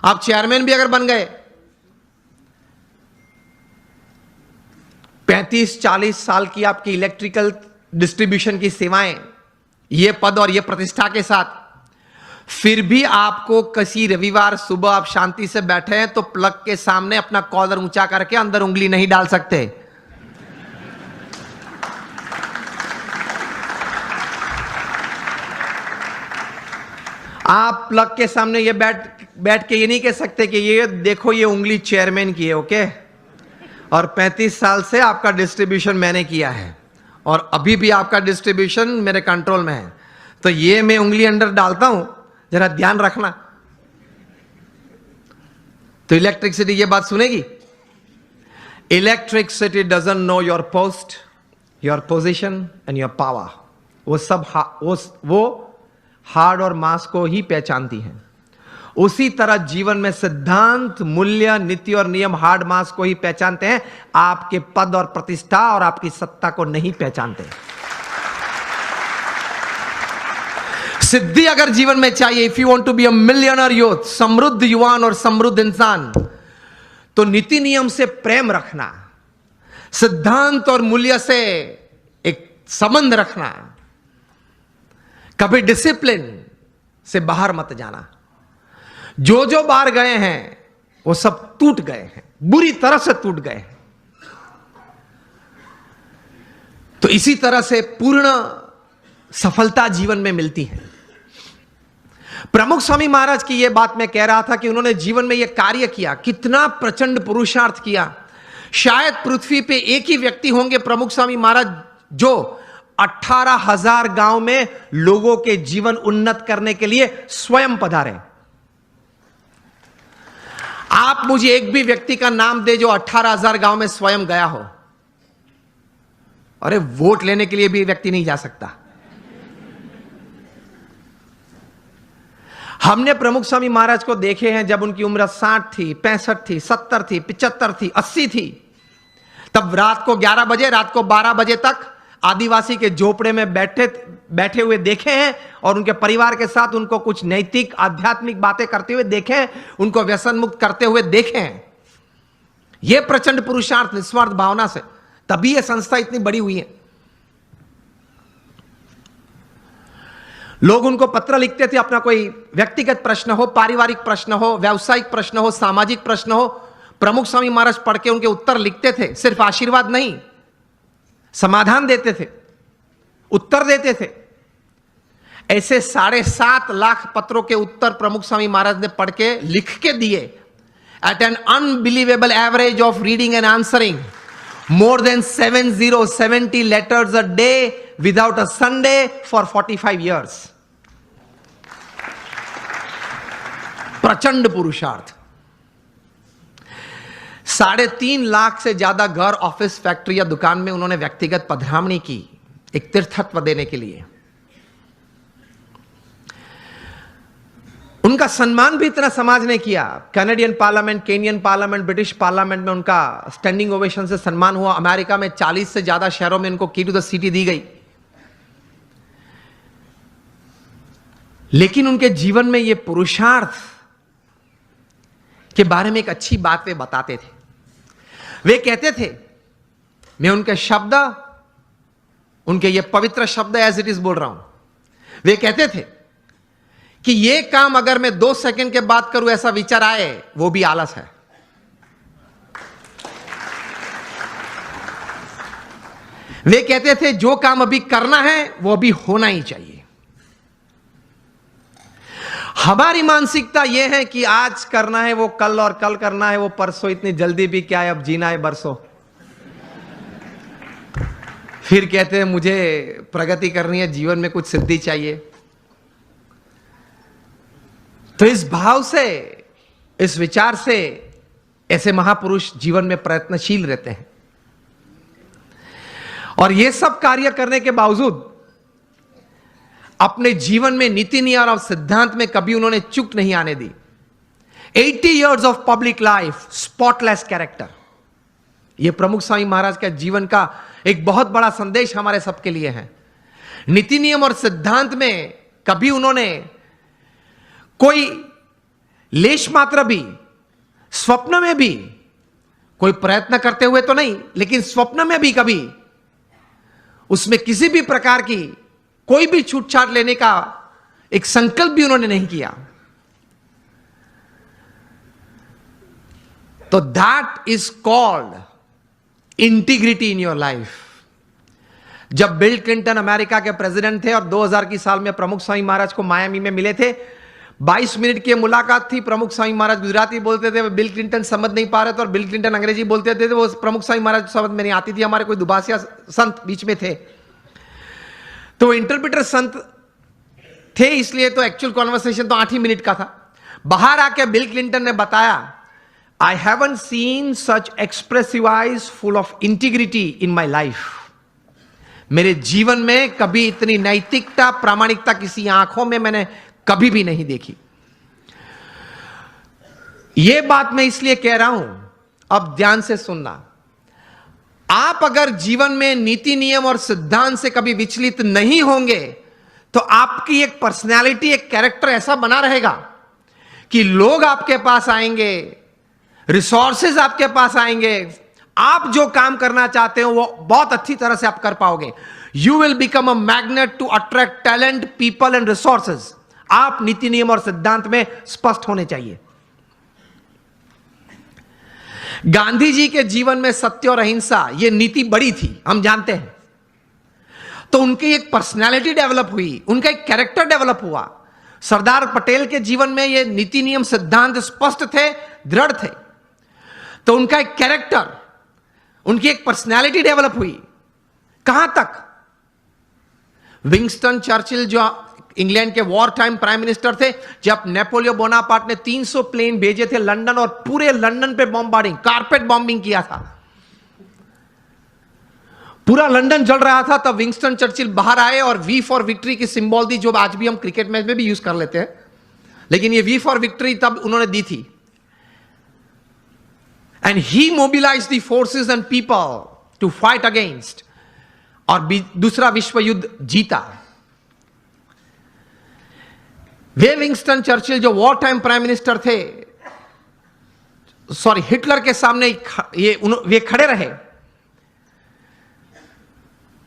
S1: आप चेयरमैन भी अगर बन गए, 35-40 साल की आपकी इलेक्ट्रिकल डिस्ट्रीब्यूशन की सेवाएं, ये पद और ये प्रतिष्ठा के साथ, फिर भी आपको किसी रविवार सुबह आप शांति से बैठे हैं तो प्लग के सामने अपना कॉलर ऊंचा करके अंदर उंगली नहीं डाल सकते। आप प्लग के सामने ये बैठ के ये नहीं कह सकते कि ये देखो ये उंगली चेयरमैन की है, ओके, और 35 साल से आपका डिस्ट्रीब्यूशन मैंने किया है और अभी भी आपका डिस्ट्रीब्यूशन मेरे कंट्रोल में है, तो ये मैं उंगली अंदर डालता हूं, जरा ध्यान रखना। तो इलेक्ट्रिसिटी ये बात सुनेगी। Electricity doesn't know your post, your position and your power. वो सब वो हार्ड और मास को ही पहचानती है। उसी तरह जीवन में सिद्धांत, मूल्य, नीति और नियम हार्ड मास को ही पहचानते हैं, आपके पद और प्रतिष्ठा और आपकी सत्ता को नहीं पहचानते। सिद्धि अगर जीवन में चाहिए, if you want to be a millionaire youth, समृद्ध युवान और समृद्ध इंसान, तो नीति नियम से प्रेम रखना, सिद्धांत और मूल्य से एक संबंध रखना, कभी डिसिप्लिन से बाहर मत जाना। जो बाहर गए हैं वो सब टूट गए हैं, बुरी तरह से टूट गए हैं। तो इसी तरह से पूर्ण सफलता जीवन में मिलती है। प्रमुख स्वामी महाराज की यह बात मैं कह रहा था कि उन्होंने जीवन में यह कार्य किया, कितना प्रचंड पुरुषार्थ किया। शायद पृथ्वी पे एक ही व्यक्ति होंगे प्रमुख स्वामी महाराज जो 18,000 गांव में लोगों के जीवन उन्नत करने के लिए स्वयं पधारे। आप मुझे एक भी व्यक्ति का नाम दे जो 18,000 गांव में स्वयं गया हो। अरे वोट लेने के लिए भी व्यक्ति नहीं जा सकता। हमने प्रमुख स्वामी महाराज को देखे हैं जब उनकी उम्र 60 थी, 65 थी, 70 थी, 75 थी, 80 थी, तब रात को 11 बजे, रात को 12 बजे तक आदिवासी के झोपड़े में बैठे हुए देखे हैं और उनके परिवार के साथ उनको कुछ नैतिक आध्यात्मिक बातें करते हुए देखे हैं, उनको व्यसन मुक्त करते हुए देखे हैं। यह प्रचंड पुरुषार्थ, निस्वार्थ भावना से, तभी यह संस्था इतनी बड़ी हुई है। लोग उनको पत्र लिखते थे, अपना कोई व्यक्तिगत प्रश्न हो, पारिवारिक प्रश्न हो, व्यावसायिक प्रश्न हो, सामाजिक प्रश्न हो, प्रमुख स्वामी महाराज पढ़ के उनके उत्तर लिखते थे। सिर्फ आशीर्वाद नहीं, समाधान देते थे, उत्तर देते थे। ऐसे 7.5 लाख पत्रों के उत्तर प्रमुख स्वामी महाराज ने पढ़ के लिख के दिए। At an unbelievable average of reading and answering more than 70 letters a day without a Sunday for 45 years. प्रचंड पुरुषार्थ। 3.5 लाख से ज्यादा घर, ऑफिस, फैक्ट्री या दुकान में उन्होंने व्यक्तिगत पधरामणी की, एक तीर्थत्व देने के लिए। उनका सम्मान भी इतना समाज ने किया। Canadian parliament, Kenyon parliament, British parliament में उनका स्टैंडिंग ओवेशन से सम्मान हुआ। अमेरिका में 40 से ज्यादा शहरों में उनको की टू द सिटी दी गई। लेकिन उनके जीवन में यह पुरुषार्थ के बारे में एक अच्छी बात वे बताते थे। वे कहते थे, मैं उनके शब्द, उनके ये पवित्र शब्द एज इट इज बोल रहा हूं, वे कहते थे कि ये काम अगर मैं 2 सेकंड के बाद करूं ऐसा विचार आए, वो भी आलस है। वे कहते थे जो काम अभी करना है वो अभी होना ही चाहिए। हमारी मानसिकता यह है कि आज करना है वो कल, और कल करना है वो परसों, इतनी जल्दी भी क्या है, अब जीना है बरसों। फिर कहते हैं मुझे प्रगति करनी है, जीवन में कुछ सिद्धि चाहिए। तो इस भाव से, इस विचार से ऐसे महापुरुष जीवन में प्रयत्नशील रहते हैं, और ये सब कार्य करने के बावजूद अपने जीवन में नीति नियम और सिद्धांत में कभी उन्होंने चूक नहीं आने दी। 80 years of public life, spotless character, यह प्रमुख स्वामी महाराज के जीवन का एक बहुत बड़ा संदेश हमारे सबके लिए है। नीति नियम और सिद्धांत में कभी उन्होंने कोई लेश मात्र भी, स्वप्न में भी कोई प्रयत्न करते हुए तो नहीं, लेकिन स्वप्न में भी कभी उसमें किसी भी प्रकार की कोई भी छूटछाट लेने का एक संकल्प भी उन्होंने नहीं किया। तो that is called integrity in your life. जब बिल क्लिंटन अमेरिका के प्रेसिडेंट थे और 2000 की साल में प्रमुख स्वामी महाराज को मायामी में मिले थे, 22 मिनट की मुलाकात थी। प्रमुख स्वामी महाराज गुजराती बोलते थे, बिल क्लिंटन समझ नहीं पा रहे थे, और बिल क्लिंटन अंग्रेजी बोलते थे, वो प्रमुख स्वामी महाराज समझ में नहीं आती थी। हमारे कोई दुभाषिया संत बीच में थे, तो वो इंटरप्रेटर संत थे, इसलिए तो एक्चुअल कॉन्वर्सेशन तो 8 ही मिनट का था। बाहर आके बिल क्लिंटन ने बताया, I haven't seen such expressive eyes full of integrity in my life. मेरे जीवन में कभी इतनी नैतिकता, प्रामाणिकता किसी आंखों में मैंने कभी भी नहीं देखी। यह बात मैं इसलिए कह रहा हूं, अब ध्यान से सुनना। आप अगर जीवन में नीति नियम और सिद्धांत से कभी विचलित नहीं होंगे, तो आपकी एक पर्सनैलिटी, एक कैरेक्टर ऐसा बना रहेगा कि लोग आपके पास आएंगे, रिसोर्सेज आपके पास आएंगे, आप जो काम करना चाहते हो वो बहुत अच्छी तरह से आप कर पाओगे। You will become a magnet to attract talent, people and resources. आप नीति नियम और सिद्धांत में स्पष्ट होने चाहिए। गांधी जी के जीवन में सत्य और अहिंसा ये नीति बड़ी थी, हम जानते हैं। तो उनकी एक पर्सनालिटी डेवलप हुई, उनका एक कैरेक्टर डेवलप हुआ। सरदार पटेल के जीवन में ये नीति नियम सिद्धांत स्पष्ट थे, दृढ़ थे। तो उनका एक कैरेक्टर, उनकी एक पर्सनालिटी डेवलप हुई। कहां तक? विंस्टन चर्चिल जो इंग्लैंड के वॉर टाइम प्राइम मिनिस्टर थे, जब नेपोलियन बोनापार्ट ने 300 प्लेन भेजे थे लंदन, और पूरे लंदन पे बॉम्बार्डिंग, कारपेट बॉम्बिंग किया था, पूरा लंदन जल रहा था, तब विंस्टन चर्चिल बाहर आए और वी फॉर विक्ट्री की सिंबल दी, जो आज भी हम क्रिकेट मैच में भी यूज कर लेते हैं, लेकिन ये वी फॉर विक्ट्री तब उन्होंने दी थी। And he mobilized the forces and people to fight against, और दूसरा विश्व युद्ध जीता। वे विंस्टन चर्चिल जो वॉर टाइम प्राइम मिनिस्टर थे, सॉरी हिटलर के सामने वे खड़े रहे।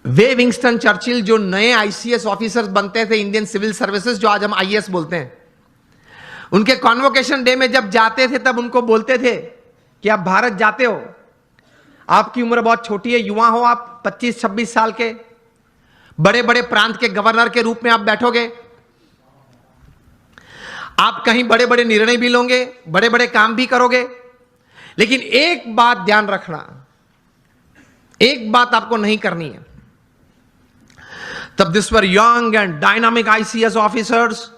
S1: वे विंस्टन चर्चिल जो नए आईसीएस ऑफिसर्स बनते थे, इंडियन सिविल सर्विसेज, जो आज हम आईएएस बोलते हैं, उनके कॉन्वोकेशन डे में जब जाते थे तब उनको बोलते थे कि आप भारत जाते हो, आपकी उम्र बहुत छोटी है, युवा हो आप, 25-26 साल के, बड़े बड़े प्रांत के गवर्नर के रूप में आप बैठोगे, आप कहीं बड़े बड़े निर्णय भी लोगे, बड़े बड़े काम भी करोगे, लेकिन एक बात ध्यान रखना, एक बात आपको नहीं करनी है। तब this were young and dynamic ICS officers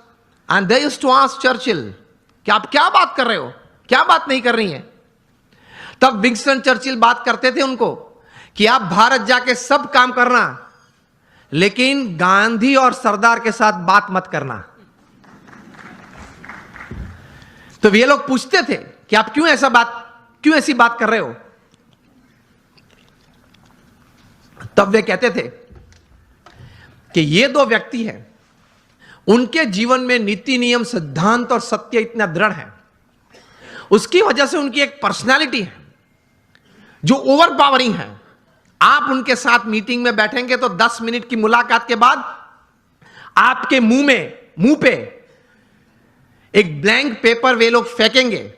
S1: and they used to ask Churchill कि आप क्या बात कर रहे हो, क्या बात नहीं कर रही हैं। तब विंस्टन चर्चिल बात करते थे उनको कि आप भारत जाके सब काम करना, लेकिन गांधी और सरदार के साथ बात मत करना। तो वे लोग पूछते थे कि आप क्यों ऐसी बात कर रहे हो। तब वे कहते थे कि ये दो व्यक्ति हैं, उनके जीवन में नीति नियम सिद्धांत और सत्य इतना दृढ़ है, उसकी वजह से उनकी एक पर्सनालिटी है जो ओवर पावरिंग है। आप उनके साथ मीटिंग में बैठेंगे तो 10 मिनट की मुलाकात के बाद आपके मुंह पे एक ब्लैंक पेपर वे लोग फेंकेंगे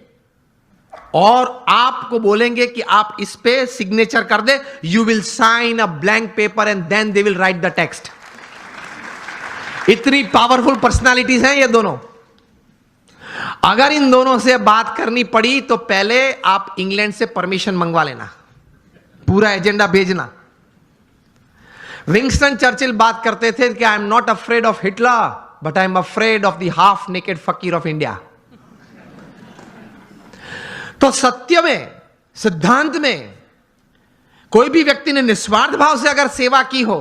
S1: और आपको बोलेंगे कि आप इस पे सिग्नेचर कर दे, you will sign a blank paper and then they will write the text. इतनी पावरफुल पर्सनालिटीज हैं ये दोनों। अगर इन दोनों से बात करनी पड़ी तो पहले आप इंग्लैंड से परमिशन मंगवा लेना, पूरा एजेंडा भेजना। विंस्टन चर्चिल बात करते थे कि I am not afraid of Hitler but I am afraid of the half naked फकीर ऑफ इंडिया। तो सत्य में, सिद्धांत में कोई भी व्यक्ति ने निस्वार्थ भाव से अगर सेवा की हो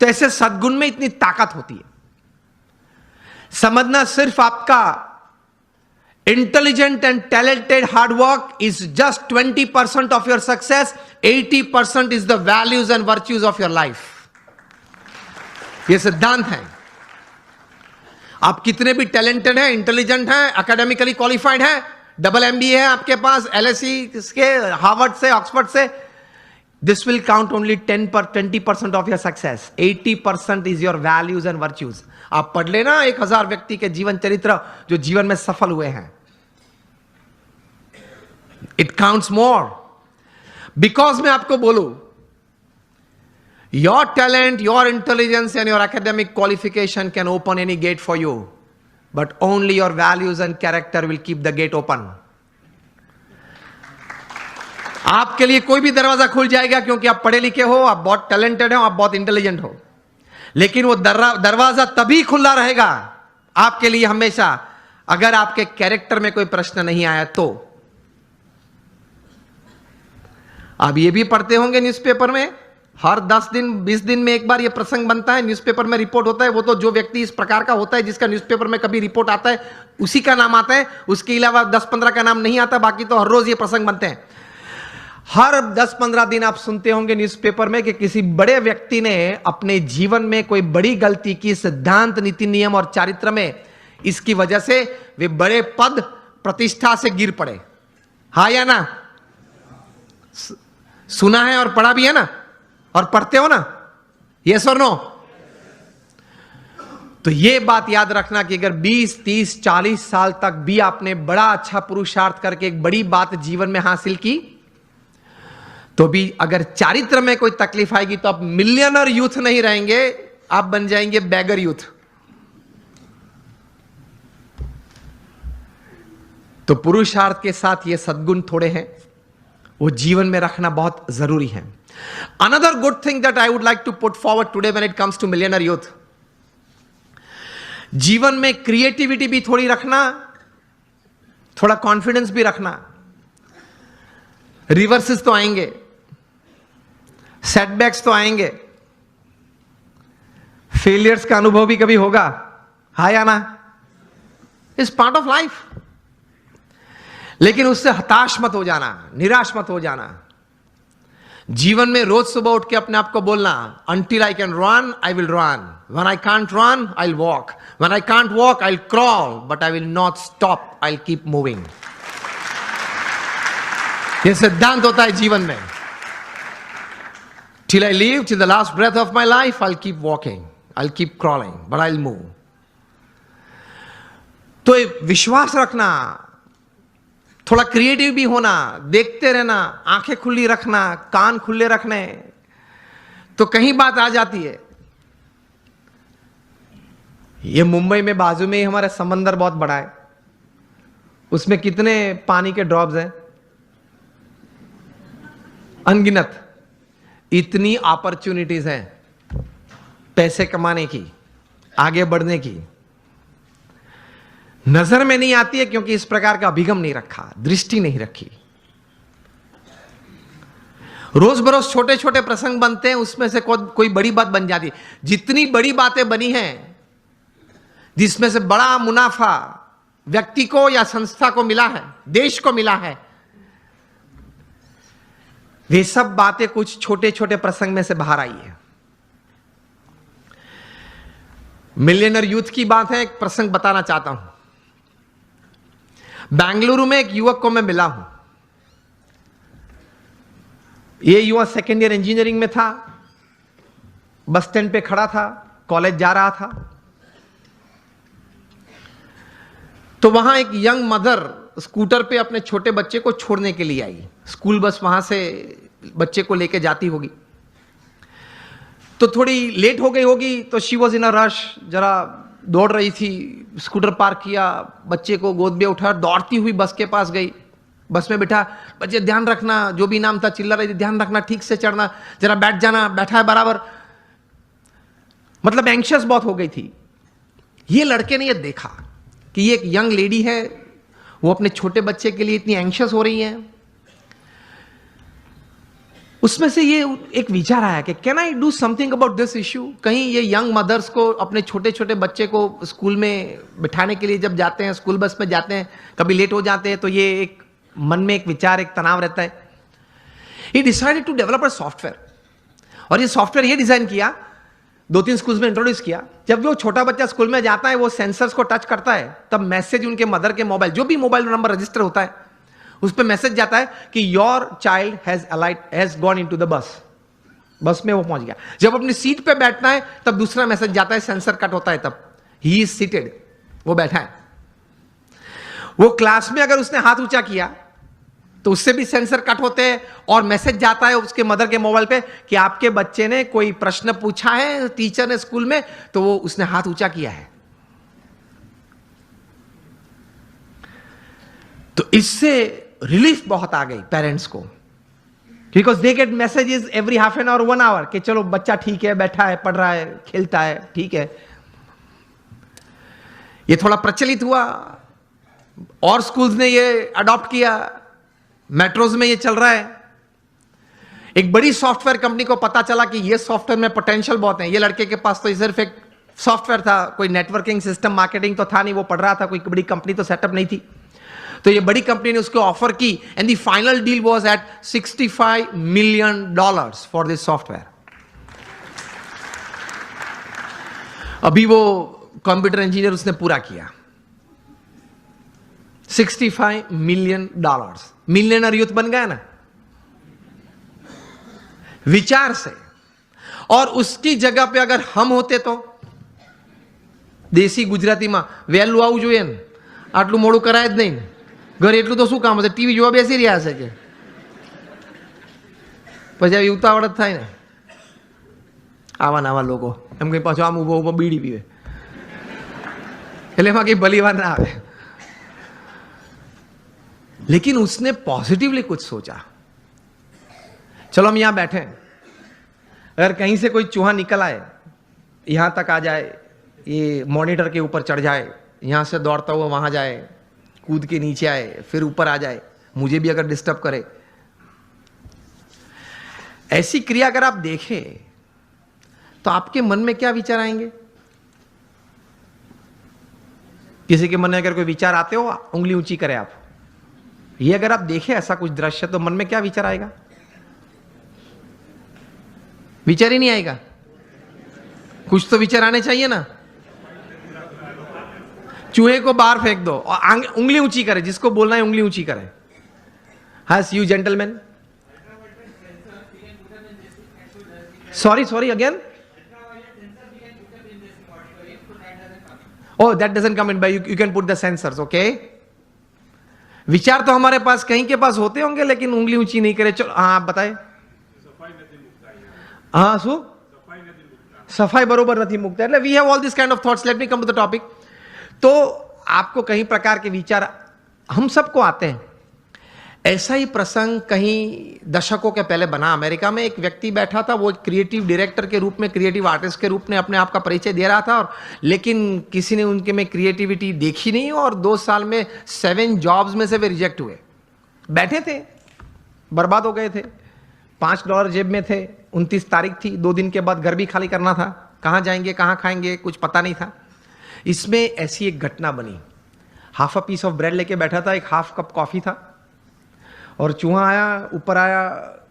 S1: तो ऐसे सद्गुण में इतनी ताकत होती है। समझना सिर्फ आपका intelligent and talented hard work is just 20% of your success, 80% is the values and virtues of your life. यह सिद्धांत है। आप कितने भी टैलेंटेड हैं, इंटेलिजेंट हैं, एकेडमिकली क्वालिफाइड हैं, डबल MBA है आपके पास, LSE के, हार्वर्ड से, ऑक्सफोर्ड से, this will count only 20% of your success. 80% is your values and virtues. आप पढ़ लेना 1000 व्यक्ति के जीवन चरित्र जो जीवन में सफल हुए हैं। It counts more. बिकॉज मैं आपको बोलूं, your talent, your intelligence and your academic qualification can open any get for you, but only your values and character will keep the gate open. आपके लिए कोई भी दरवाजा खुल जाएगा क्योंकि आप पढ़े लिखे हो, आप बहुत टैलेंटेड हो, आप बहुत इंटेलिजेंट हो, लेकिन वो दरवाजा तभी खुला रहेगा आपके लिए हमेशा अगर आपके कैरेक्टर में कोई प्रश्न नहीं आया तो। आप ये भी पढ़ते होंगे न्यूज़पेपर में, हर 10 दिन 20 दिन में एक बार ये प्रसंग बनता है, न्यूज़पेपर में रिपोर्ट होता है। वो तो जो व्यक्ति इस प्रकार का होता है जिसका न्यूज़पेपर में कभी रिपोर्ट आता है उसी का नाम आता है, उसके अलावा 10-15 का नाम नहीं आता। बाकी तो हर रोज ये प्रसंग बनते हैं। हर 10-15 दिन आप सुनते होंगे न्यूज़पेपर में कि किसी बड़े व्यक्ति ने अपने जीवन में कोई बड़ी गलती की, सिद्धांत, नीति नियम और चारित्र में। इसकी वजह से वे बड़े पद प्रतिष्ठा से गिर पड़े। हाँ या ना? सुना है और पढ़ा भी है ना, और पढ़ते हो ना, यस और नो? तो ये बात याद रखना कि अगर 20, 30, 40 साल तक भी आपने बड़ा अच्छा पुरुषार्थ करके एक बड़ी बात जीवन में हासिल की, तो भी अगर चारित्र में कोई तकलीफ आएगी तो आप मिलियनर यूथ नहीं रहेंगे, आप बन जाएंगे बैगर यूथ। तो पुरुषार्थ के साथ ये सद्गुण थोड़े हैं, वो जीवन में रखना बहुत जरूरी है। Another good thing that I would like to put forward today when it comes to millionaire youth, जीवन में क्रिएटिविटी भी थोड़ी रखना, थोड़ा कॉन्फिडेंस भी रखना। रिवर्सेस तो आएंगे, सेटबैक्स तो आएंगे, फेलियर्स का अनुभव भी कभी होगा, हाँ या ना? Is part of life. लेकिन उससे हताश मत हो जाना, निराश मत हो जाना। जीवन में रोज सुबह उठ के अपने आप को बोलना, until I can run, I will run. When I can't run, I'll walk. When I can't walk, I'll crawl, but I will not stop. I'll keep moving. ये सिद्धांत होता है जीवन में। Till I live, till the last breath of my life, I'll keep walking. I'll keep crawling, but I'll move. तो विश्वास रखना, थोड़ा क्रिएटिव भी होना, देखते रहना, आंखें खुली रखना, कान खुले रखने, तो कहीं बात आ जाती है। ये मुंबई में बाजू में ही हमारा समंदर बहुत बड़ा है, उसमें कितने पानी के ड्रॉप्स हैं? अनगिनत। इतनी अपॉर्चुनिटीज हैं पैसे कमाने की, आगे बढ़ने की, नजर में नहीं आती है क्योंकि इस प्रकार का अभिगम नहीं रखा, दृष्टि नहीं रखी। रोज बरोज छोटे छोटे प्रसंग बनते हैं, उसमें से कोई बड़ी बात बन जाती है। जितनी बड़ी बातें बनी हैं, जिसमें से बड़ा मुनाफा व्यक्ति को या संस्था को मिला है, देश को मिला है, वे सब बातें कुछ छोटे छोटे प्रसंग में से बाहर आई है। मिलियनर यूथ की बात है, एक प्रसंग बताना चाहता हूं। बेंगलुरु में एक युवक को मैं मिला हूं। यह युवक सेकेंड ईयर इंजीनियरिंग में था, बस स्टैंड पे खड़ा था, कॉलेज जा रहा था। तो वहां एक यंग मदर स्कूटर पे अपने छोटे बच्चे को छोड़ने के लिए आई। स्कूल बस वहां से बच्चे को लेके जाती होगी, तो थोड़ी लेट हो गई होगी, तो she was in a rush, जरा दौड़ रही थी। स्कूटर पार्क किया, बच्चे को गोद में उठा, दौड़ती हुई बस के पास गई, बस में बिठा, बच्चे ध्यान रखना, जो भी नाम था चिल्ला रही थी, ध्यान रखना, ठीक से चढ़ना, जरा बैठ जाना, बैठा है बराबर। मतलब एंग्शियस बहुत हो गई थी। ये लड़के ने ये देखा कि ये एक यंग लेडी है, वो अपने छोटे बच्चे के लिए इतनी एंग्शियस हो रही है। उसमें से ये एक विचार आया कि can I do something about this issue. कहीं ये यंग मदर्स को, अपने छोटे छोटे बच्चे को स्कूल में बिठाने के लिए जब जाते हैं, स्कूल बस में जाते हैं, कभी लेट हो जाते हैं, तो ये एक मन में एक विचार, एक तनाव रहता है। He decided to develop a software, और ये सॉफ्टवेयर ये डिजाइन किया, 2-3 स्कूल्स में इंट्रोड्यूस किया। जब वो छोटा बच्चा स्कूल में जाता है, वो सेंसर्स को टच करता है, तब मैसेज उनके मदर के मोबाइल, जो भी मोबाइल नंबर रजिस्टर होता है, उस पर मैसेज जाता है कि your child has gone into the bus. बस में वो पहुंच गया। जब अपनी सीट पे बैठना है, तब दूसरा मैसेज जाता है, सेंसर कट होता है, तब ही इज सीटेड, वो बैठा है। वो क्लास में अगर उसने हाथ ऊंचा किया तो उससे भी सेंसर कट होते हैं, और मैसेज जाता है उसके मदर के मोबाइल पे कि आपके बच्चे ने कोई प्रश्न पूछा है टीचर ने स्कूल में, तो वो उसने हाथ ऊंचा किया है। तो इससे रिलीफ बहुत आ गई पेरेंट्स को, because they get messages every half an hour, 1 hour, कि चलो बच्चा ठीक है, बैठा है, पढ़ रहा है, खेलता है, ठीक है। ये थोड़ा प्रचलित हुआ, और स्कूल्स ने ये अडॉप्ट किया, मेट्रोज में ये चल रहा है। एक बड़ी सॉफ्टवेयर कंपनी को पता चला कि ये सॉफ्टवेयर में पोटेंशियल बहुत है। ये लड़के के पास तो सिर्फ एक सॉफ्टवेयर था, कोई नेटवर्किंग सिस्टम, मार्केटिंग तो था नहीं, वो पढ़ रहा था, कोई बड़ी कंपनी तो सेटअप नहीं थी। तो ये बड़ी कंपनी ने उसको ऑफर की, and the final deal was at $65 million for this software. अभी वो कंप्यूटर इंजीनियर उसने पूरा किया, $65 million। मिलियनर यूथ बन गया ना विचार से। और उसकी जगह पे अगर हम होते तो, દેશી ગુજરાતીમાં વહેલું આવવું જોઈએ ને, આટલું મોડું કરાય જ નહીં ને, ઘરે એટલું તો શું કામ હશે, ટીવી જોવા બેસી રહ્યા હશે કે પછી આવી ઉતાવળ જ થાય ને। આવા નવા લોકો એમ કંઈ પાછું આમ ઊભો ઊભો બીડી પીવે, એટલે એમાં કંઈ ભલી વાર ના આવે। लेकिन उसने पॉजिटिवली कुछ सोचा। चलो हम यहां बैठे, अगर कहीं से कोई चूहा निकल आए, यहां तक आ जाए, ये मॉनिटर के ऊपर चढ़ जाए, यहां से दौड़ता हुआ वहां जाए, कूद के नीचे आए, फिर ऊपर आ जाए, मुझे भी अगर डिस्टर्ब करे, ऐसी क्रिया अगर आप देखें तो आपके मन में क्या विचार आएंगे? किसी के मन में अगर कोई विचार आते हो, उंगली ऊंची करें आप। ये अगर आप देखें ऐसा कुछ दृश्य, तो मन में क्या विचार आएगा? विचार ही नहीं आएगा। कुछ तो विचार आने चाहिए ना। चूहे को बाहर फेंक दो और उंगली ऊंची करे, जिसको बोलना है उंगली ऊंची करे। हस you gentleman, sorry again. Oh, that doesn't come in, but you can put the sensors, okay? विचार तो हमारे पास कहीं के पास होते होंगे, लेकिन उंगली ऊंची नहीं करे। चलो हाँ, आप बताए। हाँ शू सफाई बरोबर नहीं मुकता, એટલે we have all this kind of thoughts. Let me come to the topic. तो आपको कई प्रकार के विचार हम सबको आते हैं। ऐसा ही प्रसंग कहीं दशकों के पहले बना। अमेरिका में एक व्यक्ति बैठा था, वो क्रिएटिव डायरेक्टर के रूप में, क्रिएटिव आर्टिस्ट के रूप में अपने आप का परिचय दे रहा था, और लेकिन किसी ने उनके में क्रिएटिविटी देखी नहीं, और 2 साल में 7 जॉब्स में से वे रिजेक्ट हुए। बैठे थे, बर्बाद हो गए थे, $5 जेब में थे, 29 तारीख थी, 2 दिन के बाद घर भी खाली करना था, कहाँ जाएंगे कहाँ खाएंगे कुछ पता नहीं था। इसमें ऐसी एक घटना बनी। Half a piece of bread लेके बैठा था, एक हाफ कप कॉफी था, और चूहा आया, ऊपर आया,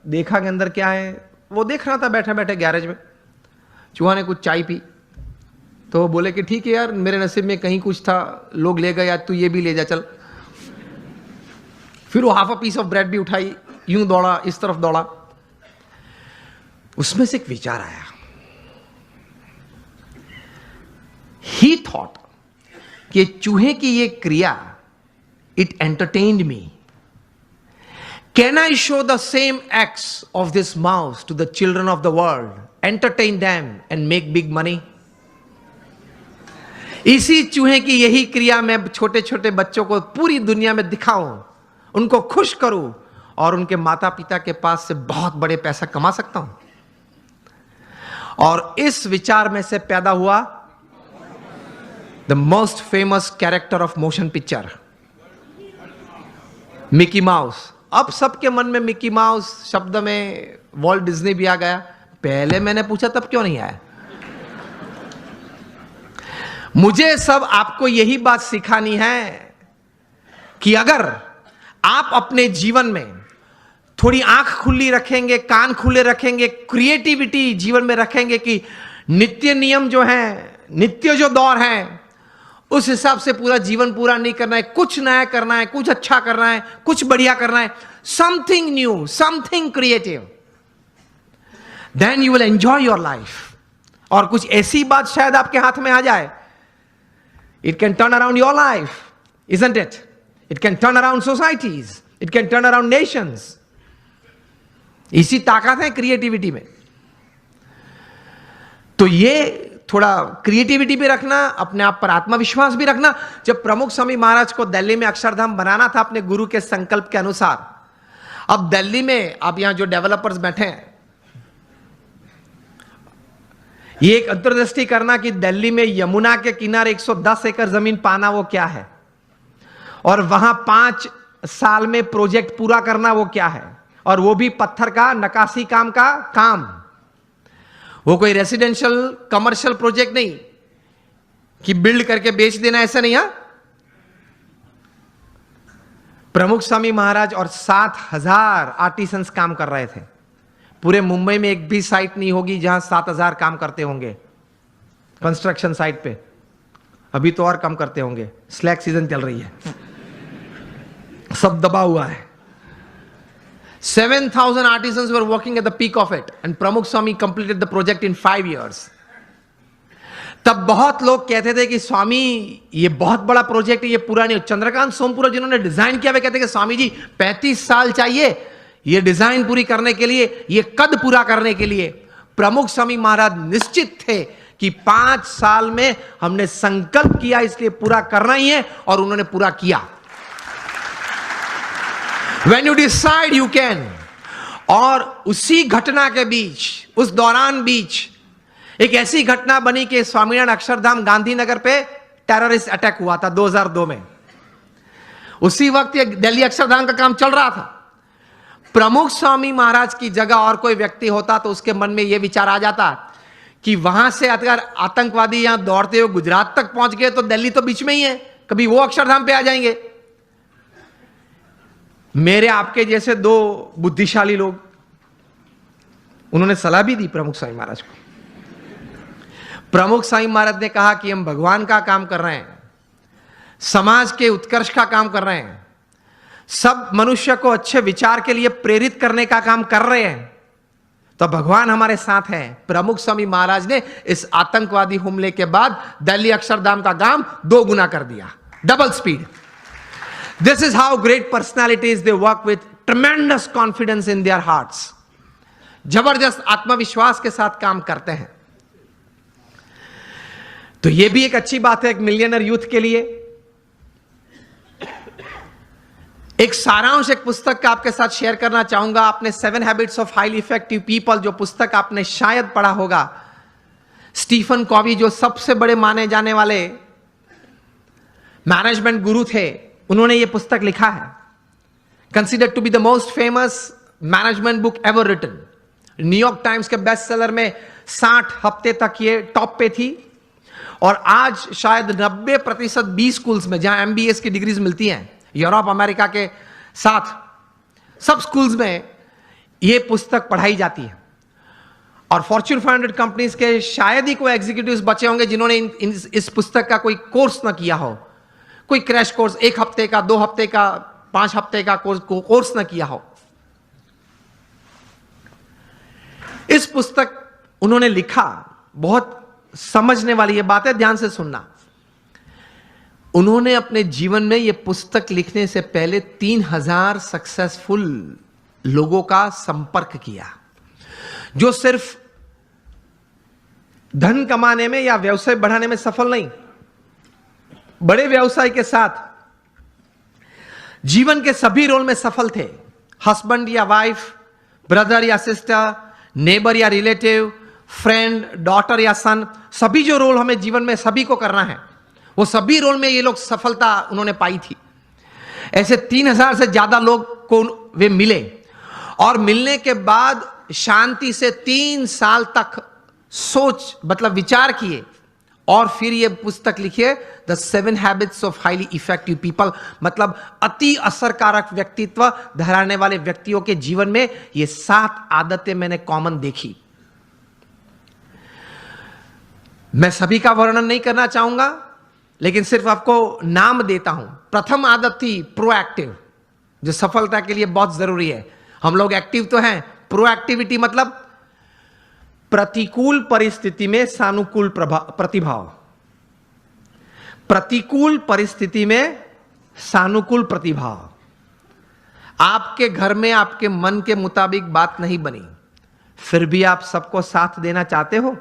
S1: देखा कि अंदर क्या है। वो देख रहा था बैठे बैठे गैरेज में। चूहा ने कुछ चाय पी, तो वो बोले कि ठीक है यार, मेरे नसीब में कहीं कुछ था, लोग ले गए, यार तू ये भी ले जा चल। फिर वो half a piece of bread भी उठाई, यूं दौड़ा, इस तरफ दौड़ा। उसमें से एक विचार आया। ही थॉट कि चूहे की ये क्रिया, it entertained me. Can I show the same acts of this mouse to the children of the world, entertain them and make big money? इसी चूहे की यही क्रिया मैं छोटे छोटे बच्चों को पूरी दुनिया में दिखाऊं, उनको खुश करूं और उनके माता पिता के पास से बहुत बड़े पैसा कमा सकता हूं। और इस विचार में से पैदा हुआ the most famous character of motion picture, Mickey mouse. अब सबके मन में मिकी माउस शब्द में वॉल्ट डिज्नी भी आ गया। पहले मैंने पूछा तब क्यों नहीं आया? मुझे सब आपको यही बात सिखानी है कि अगर आप अपने जीवन में थोड़ी आंख खुली रखेंगे, कान खुले रखेंगे, क्रिएटिविटी जीवन में रखेंगे कि नित्य नियम जो है, नित्य जो दौर है, उस हिसाब से पूरा जीवन पूरा नहीं करना है, कुछ नया करना है, कुछ अच्छा करना है, कुछ बढ़िया करना है, something new, something creative, then you will enjoy your life. और कुछ ऐसी बात शायद आपके हाथ में आ जाए, it can turn around your life, isn't it? It can turn around societies, it can turn around Nations. इसी ताकत है क्रिएटिविटी में। तो ये थोड़ा क्रिएटिविटी भी रखना, अपने आप पर आत्मविश्वास भी रखना। जब प्रमुख स्वामी महाराज को दिल्ली में अक्षरधाम बनाना था अपने गुरु के संकल्प के अनुसार, अब दिल्ली में आप यहां जो डेवलपर्स बैठे हैं, ये एक अंतर्दृष्टि करना कि दिल्ली में यमुना के किनारे 110 एकड़ जमीन पाना वो क्या है, और वहां 5 साल में प्रोजेक्ट पूरा करना वो क्या है, और वो भी पत्थर का नक्काशी काम का काम। वो कोई रेसिडेंशियल कमर्शियल प्रोजेक्ट नहीं कि बिल्ड करके बेच देना, ऐसा नहीं। प्रमुख स्वामी महाराज और 7,000 आर्टिसंस काम कर रहे थे। पूरे मुंबई में एक भी साइट नहीं होगी जहां 7,000 काम करते होंगे कंस्ट्रक्शन साइट पे। अभी तो और कम करते होंगे, स्लैक सीजन चल रही है, सब दबा हुआ है। 7,000 artisans were working at the peak of it, and Pramukh Swami completed the project in 5 years. तब बहुत लोग कहते थे कि स्वामी ये बहुत बड़ा प्रोजेक्ट है, ये पूरा नहीं हो। चंद्रकांत सोमपुरा जिन्होंने डिजाइन किया, वे कहते कि स्वामी जी 35 साल चाहिए ये डिजाइन पूरी करने के लिए, ये कद पूरा करने के लिए। प्रमुख स्वामी महाराज निश्चित थे कि 5 साल में हमने संकल्प किया, इसलिए पूरा करना ही है, और उन्होंने पूरा किया। When you decide you can। और उसी घटना के बीच, उस दौरान बीच एक ऐसी घटना बनी कि स्वामीनारायण अक्षरधाम गांधीनगर पे टेररिस्ट अटैक हुआ था 2002 में। उसी वक्त ये दिल्ली अक्षरधाम का काम चल रहा था। प्रमुख स्वामी महाराज की जगह और कोई व्यक्ति होता तो उसके मन में यह विचार आ जाता कि वहां से अगर आतंकवादी यहां दौड़ते हुए गुजरात तक पहुंच गए तो दिल्ली तो बीच में ही है, कभी वो अक्षरधाम पे आ जाएंगे। मेरे आपके जैसे 2 बुद्धिशाली लोग, उन्होंने सलाह भी दी प्रमुख स्वामी महाराज को। प्रमुख स्वामी महाराज ने कहा कि हम भगवान का काम कर रहे हैं, समाज के उत्कर्ष का काम कर रहे हैं, सब मनुष्य को अच्छे विचार के लिए प्रेरित करने का काम कर रहे हैं, तो भगवान हमारे साथ हैं। प्रमुख स्वामी महाराज ने इस आतंकवादी हमले के बाद दिल्ली अक्षरधाम का काम 2 गुना कर दिया, double speed. This is how great personalities they work with tremendous confidence in their hearts. जबरदस्त आत्मविश्वास के साथ काम करते हैं। तो यह भी एक अच्छी बात है एक मिलियनर यूथ के लिए। एक सारांश एक पुस्तक का आपके साथ शेयर करना चाहूंगा। आपने 7 habits of highly effective people जो पुस्तक आपने शायद पढ़ा होगा, स्टीफन कॉवी जो सबसे बड़े माने जाने वाले मैनेजमेंट गुरु थे, उन्होंने यह पुस्तक लिखा है। Considered to be the most famous management book ever written. New York Times के बेस्ट सेलर में 60 हफ्ते तक ये टॉप पे थी, और आज शायद 90% बी स्कूल्स में जहां MBA की डिग्रीज मिलती हैं यूरोप अमेरिका के साथ, सब स्कूल्स में यह पुस्तक पढ़ाई जाती है। और फॉर्च्यून 500 कंपनीज के शायद ही कोई एग्जीक्यूटिव्स बचे होंगे जिन्होंने इस पुस्तक का कोई कोर्स ना किया हो, कोई क्रैश कोर्स, 1 हफ्ते का, 2 हफ्ते का, 5 हफ्ते का कोर्स ना किया हो। इस पुस्तक उन्होंने लिखा, बहुत समझने वाली ये बात है, ध्यान से सुनना। उन्होंने अपने जीवन में यह पुस्तक लिखने से पहले 3000 सक्सेसफुल लोगों का संपर्क किया, जो सिर्फ धन कमाने में या व्यवसाय बढ़ाने में सफल नहीं, बड़े व्यवसाय के साथ जीवन के सभी रोल में सफल थे। हस्बैंड या वाइफ, ब्रदर या सिस्टर, नेबर या रिलेटिव, फ्रेंड, डॉटर या सन, सभी जो रोल हमें जीवन में सभी को करना है, वो सभी रोल में ये लोग सफलता उन्होंने पाई थी। ऐसे 3000 से ज्यादा लोग को वे मिले और मिलने के बाद शांति से 3 साल तक सोच मतलब विचार किए और फिर ये पुस्तक लिखिए, the 7 habits of highly effective people, मतलब अति असरकारक व्यक्तित्व धराने वाले व्यक्तियों के जीवन में ये 7 आदतें मैंने कॉमन देखी। मैं सभी का वर्णन नहीं करना चाहूंगा, लेकिन सिर्फ आपको नाम देता हूं। प्रथम आदत थी प्रोएक्टिव, जो सफलता के लिए बहुत जरूरी है। हम लोग एक्टिव तो हैं, प्रोएक्टिविटी मतलब प्रतिकूल परिस्थिति में सानुकूल प्रतिभाव। प्रतिकूल परिस्थिति में सानुकूल प्रतिभाव। आपके घर में आपके मन के मुताबिक बात नहीं बनी, फिर भी आप सबको साथ देना चाहते हो।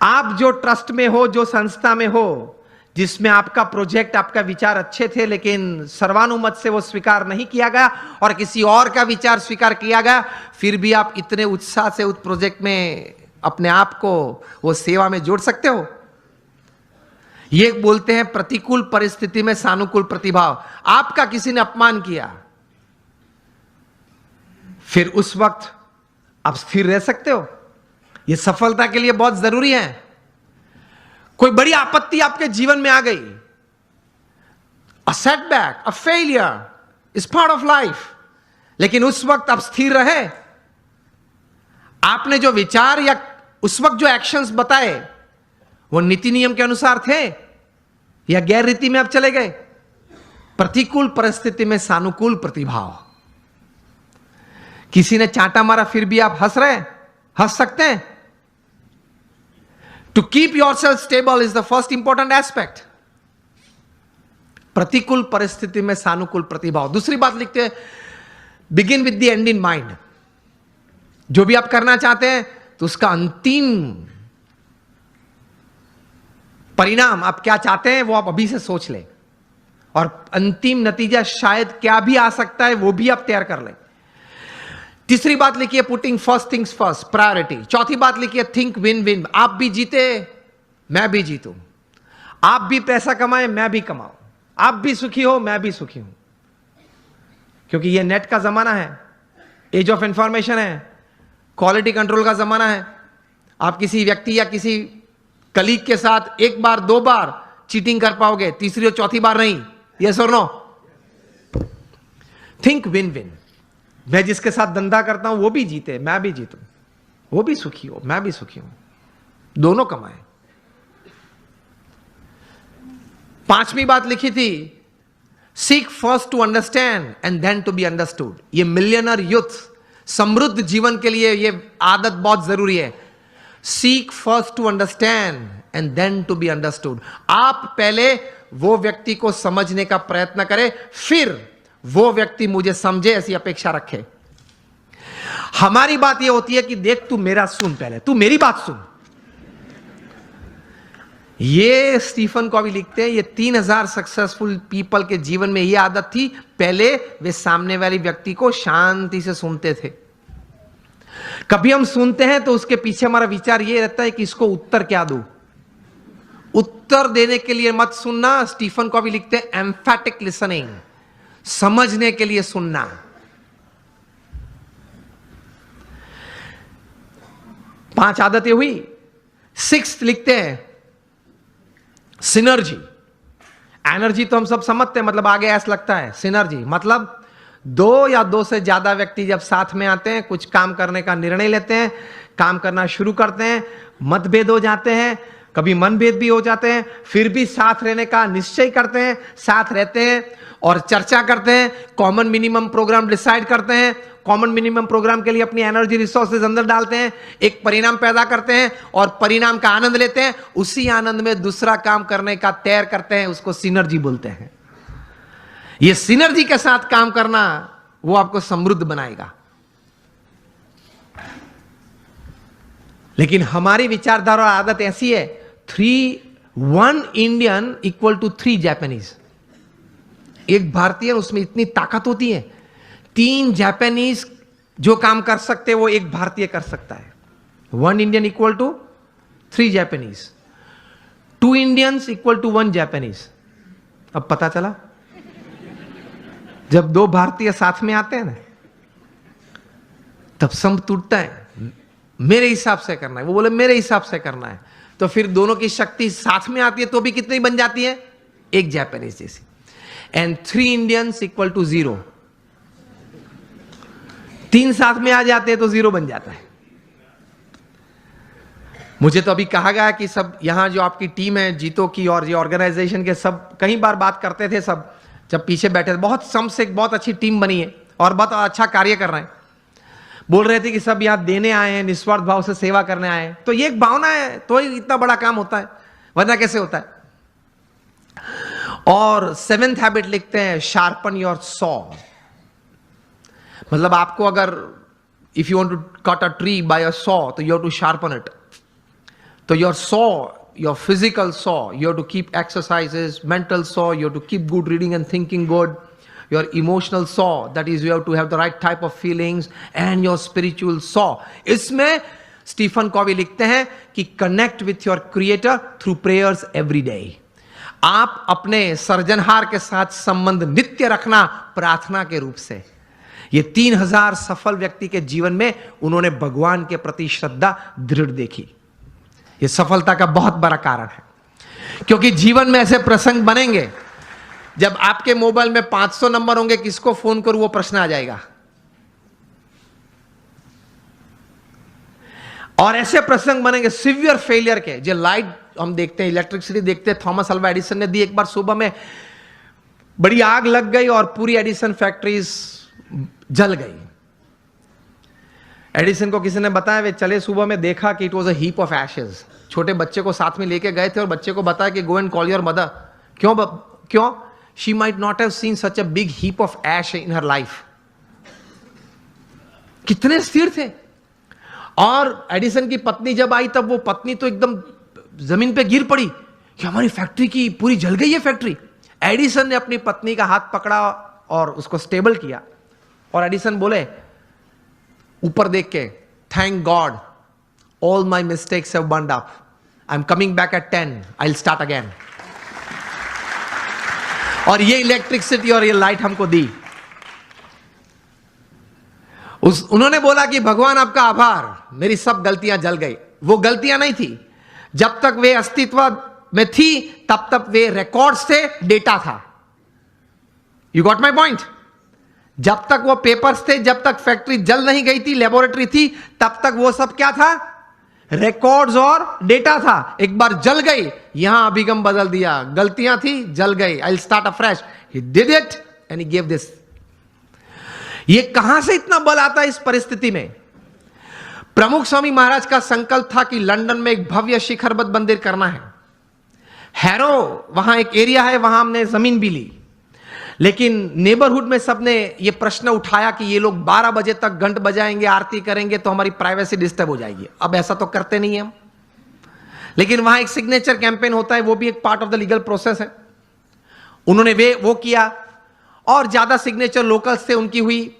S1: आप जो ट्रस्ट में हो, जो संस्था में हो, जिसमें आपका प्रोजेक्ट, आपका विचार अच्छे थे, लेकिन सर्वानुमत से वो स्वीकार नहीं किया गया और किसी और का विचार स्वीकार किया गया, फिर भी आप इतने उत्साह से उस प्रोजेक्ट में अपने आप को वो सेवा में जोड़ सकते हो। ये बोलते हैं प्रतिकूल परिस्थिति में सानुकूल प्रतिभाव। आपका किसी ने अपमान किया, फिर उस वक्त आप स्थिर रह सकते हो। यह सफलता के लिए बहुत जरूरी है। कोई बड़ी आपत्ति आपके जीवन में आ गई, a setback, a failure is part of life, लेकिन उस वक्त आप स्थिर रहे। आपने जो विचार या उस वक्त जो एक्शंस बताए वो नीति नियम के अनुसार थे या गैर रीति में आप चले गए। प्रतिकूल परिस्थिति में सानुकूल प्रतिभाव। किसी ने चांटा मारा, फिर भी आप हंस रहे, हंस सकते हैं। To keep yourself stable is the first important aspect. प्रतिकूल परिस्थिति में सानुकूल प्रतिभाव। दूसरी बात लिखते हैं, begin with the end in mind. जो भी आप करना चाहते हैं तो उसका अंतिम परिणाम आप क्या चाहते हैं वो आप अभी से सोच लें, और अंतिम नतीजा शायद क्या भी आ सकता है वो भी आप तैयार कर लें। तीसरी बात लिखिए, putting first things first, priority. चौथी बात लिखिए, थिंक विन विन। आप भी जीते, मैं भी जीतूं। आप भी पैसा कमाए, मैं भी कमाऊं। आप भी सुखी हो, मैं भी सुखी हूं। क्योंकि ये नेट का जमाना है, एज ऑफ इंफॉर्मेशन है, क्वालिटी कंट्रोल का जमाना है। आप किसी व्यक्ति या किसी कलीग के साथ 1 बार 2 बार चीटिंग कर पाओगे, तीसरी और चौथी बार नहीं। यस और नो? Think win win. मैं जिसके साथ धंधा करता हूं वो भी जीते, मैं भी जीतूं। वो भी सुखी हो, मैं भी सुखी हूं, दोनों कमाए। 5वीं बात लिखी थी, seek first to understand and then to be understood. ये मिलियनर यूथ समृद्ध जीवन के लिए ये आदत बहुत जरूरी है। Seek first to understand and then to be understood. आप पहले वो व्यक्ति को समझने का प्रयत्न करें, फिर वो व्यक्ति मुझे समझे, ऐसी अपेक्षा रखे। हमारी बात यह होती है कि देख तू मेरा सुन, पहले तू मेरी बात सुन। ये स्टीफन कॉवी लिखते हैं, ये 3000 सक्सेसफुल पीपल के जीवन में ये आदत थी। पहले वे सामने वाले व्यक्ति को शांति से सुनते थे। कभी हम सुनते हैं तो उसके पीछे हमारा विचार ये रहता है कि इसको उत्तर क्या दूं। उत्तर देने के लिए मत सुनना। स्टीफन कॉवी लिखते हैं, एम्फैटिक लिसनिंग, समझने के लिए सुनना। पांच आदतें हुई। 6th लिखते हैं, सिनर्जी। एनर्जी तो हम सब समझते हैं, मतलब आगे ऐसा लगता है। सिनर्जी मतलब दो या दो से ज्यादा व्यक्ति जब साथ में आते हैं, कुछ काम करने का निर्णय लेते हैं, काम करना शुरू करते हैं, मतभेद हो जाते हैं, कभी मनभेद भी हो जाते हैं, फिर भी साथ रहने का निश्चय करते हैं, साथ रहते हैं और चर्चा करते हैं, कॉमन मिनिमम प्रोग्राम डिसाइड करते हैं, कॉमन मिनिमम प्रोग्राम के लिए अपनी एनर्जी रिसोर्सेज अंदर डालते हैं, एक परिणाम पैदा करते हैं और परिणाम का आनंद लेते हैं, उसी आनंद में दूसरा काम करने का तैयार करते हैं, उसको सिनर्जी बोलते हैं। ये सिनर्जी के साथ काम करना वो आपको समृद्ध बनाएगा। लेकिन हमारी विचारधारा और आदत ऐसी है, 1 इंडियन इक्वल टू 3 जापानीज। एक भारतीय, उसमें इतनी ताकत होती है, 3 जापानीज जो काम कर सकते हैं वो एक भारतीय कर सकता है। 1 Indian equal to 3 Japanese, 2 Indians equal to 1 Japanese. अब पता चला, जब 2 भारतीय साथ में आते हैं ना, तब संप टूटता है। मेरे हिसाब से करना है, वो बोले मेरे हिसाब से करना है, तो फिर दोनों की शक्ति साथ में आती है तो भी कितनी बन जाती है? एक जापानीज जैसी। And 3 Indians equal to 0। 3 साथ में आ जाते हैं तो 0 बन जाता है। मुझे तो अभी कहा गया कि सब यहां जो आपकी टीम है जीतो की और ये ऑर्गेनाइजेशन के, सब कई बार बात करते थे, सब जब पीछे बैठे थे, बहुत सम से बहुत अच्छी टीम बनी है और बहुत अच्छा कार्य कर रहे हैं। बोल रहे थे कि सब यहां देने आए हैं, निस्वार्थ भाव से सेवा करने आए हैं। तो ये एक भावना है तो ही इतना बड़ा काम होता है, वरना कैसे होता है। और 7th हैबिट लिखते हैं, शार्पन योर सॉ। मतलब आपको अगर if you want to cut a tree by a saw, तो you have to sharpen it. तो your saw, your physical saw, you have to keep exercises, mental saw, you have to keep good reading and thinking good, your emotional saw, that is you have to have the right type of feelings, and your spiritual saw. इसमें Stephen Covey लिखते हैं कि connect with your creator through prayers every day. आप अपने सर्जनहार के साथ संबंध नित्य रखना प्रार्थना के रूप से। ये 3000 सफल व्यक्ति के जीवन में उन्होंने भगवान के प्रति श्रद्धा दृढ़ देखी। ये सफलता का बहुत बड़ा कारण है, क्योंकि जीवन में ऐसे प्रसंग बनेंगे जब आपके मोबाइल में 500 नंबर होंगे, किसको फोन करूं वो प्रश्न आ जाएगा। और ऐसे प्रसंग बनेंगे सिवियर फेलियर के, जो लाइट हम देखते हैं, इलेक्ट्रिसिटी देखते हैं, थॉमस अल्वा एडिसन ने दी। एक बार सुबह में बड़ी आग लग गई और पूरी एडिसन फैक्ट्रीज जल गई। एडिसन को किसी ने बताया, वे चले सुबह में, देखा कि it was a heap of Ashes. छोटे बच्चे को साथ में लेके गए थे और बच्चे को बताया कि go and call your mother. क्यों? She might not have seen such a big heap of ash in her life. कितने स्थिर थे। और एडिसन की पत्नी जब आई, तब वो पत्नी तो एकदम जमीन पे गिर पड़ी कि हमारी फैक्ट्री की पूरी जल गई है फैक्ट्री। एडिसन ने अपनी पत्नी का हाथ पकड़ा और उसको स्टेबल किया, और एडिसन बोले ऊपर देख के, thank God all my mistakes have burned up, I am coming back at 10, I will start again. और ये इलेक्ट्रिसिटी और ये लाइट हमको दी। उन्होंने बोला कि भगवान आपका आभार, मेरी सब गलतियां जल गई। वो गलतियां नहीं थी, जब तक वे अस्तित्व में थी तब तक वे रिकॉर्ड्स थे, डेटा था। You got my point? जब तक वो पेपर्स थे, जब तक फैक्ट्री जल नहीं गई थी, लेबोरेटरी थी, तब तक वो सब क्या था? रिकॉर्ड्स और डेटा था। एक बार जल गई, यहां अभिगम बदल दिया, गलतियां थी, जल गई, I will start afresh. He did it and he give this. ये कहां से इतना बल आता है इस परिस्थिति में? प्रमुख स्वामी महाराज का संकल्प था कि लंदन में एक भव्य शिखरबद्ध मंदिर करना है। हैरो वहां एक एरिया है, वहां हमने जमीन भी ली, लेकिन नेबरहुड में सबने ये प्रश्न उठाया कि ये लोग 12 बजे तक घंट बजाएंगे, आरती करेंगे, तो हमारी प्राइवेसी डिस्टर्ब हो जाएगी। अब ऐसा तो करते नहीं हम, लेकिन वहां एक सिग्नेचर कैंपेन होता है, वो भी एक part of the legal process है। उन्होंने वो किया, और ज्यादा सिग्नेचर लोकल्स थे, उनकी हुई,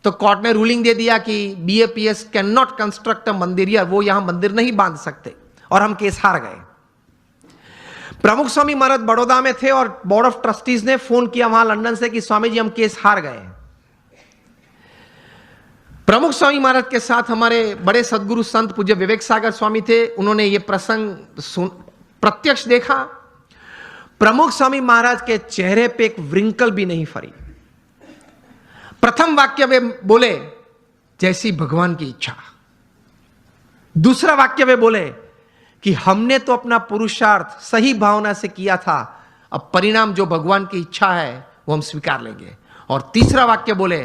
S1: तो कोर्ट ने रूलिंग दे दिया कि BAPS can not construct a मंदिर, या वो यहां मंदिर नहीं बांध सकते, और हम केस हार गए। प्रमुख स्वामी महाराज बड़ौदा में थे और बोर्ड ऑफ ट्रस्टीज ने फोन किया वहां लंदन से कि स्वामी जी हम केस हार गए। प्रमुख स्वामी महाराज के साथ हमारे बड़े सदगुरु संत पूज्य विवेक सागर स्वामी थे। उन्होंने ये प्रसंग प्रत्यक्ष देखा। प्रमुख स्वामी महाराज के चेहरे पे एक व्रिंकल भी नहीं फरी। प्रथम वाक्य वे बोले जैसी भगवान की इच्छा। दूसरा वाक्य वे बोले कि हमने तो अपना पुरुषार्थ सही भावना से किया था, अब परिणाम जो भगवान की इच्छा है वो हम स्वीकार लेंगे। और तीसरा वाक्य बोले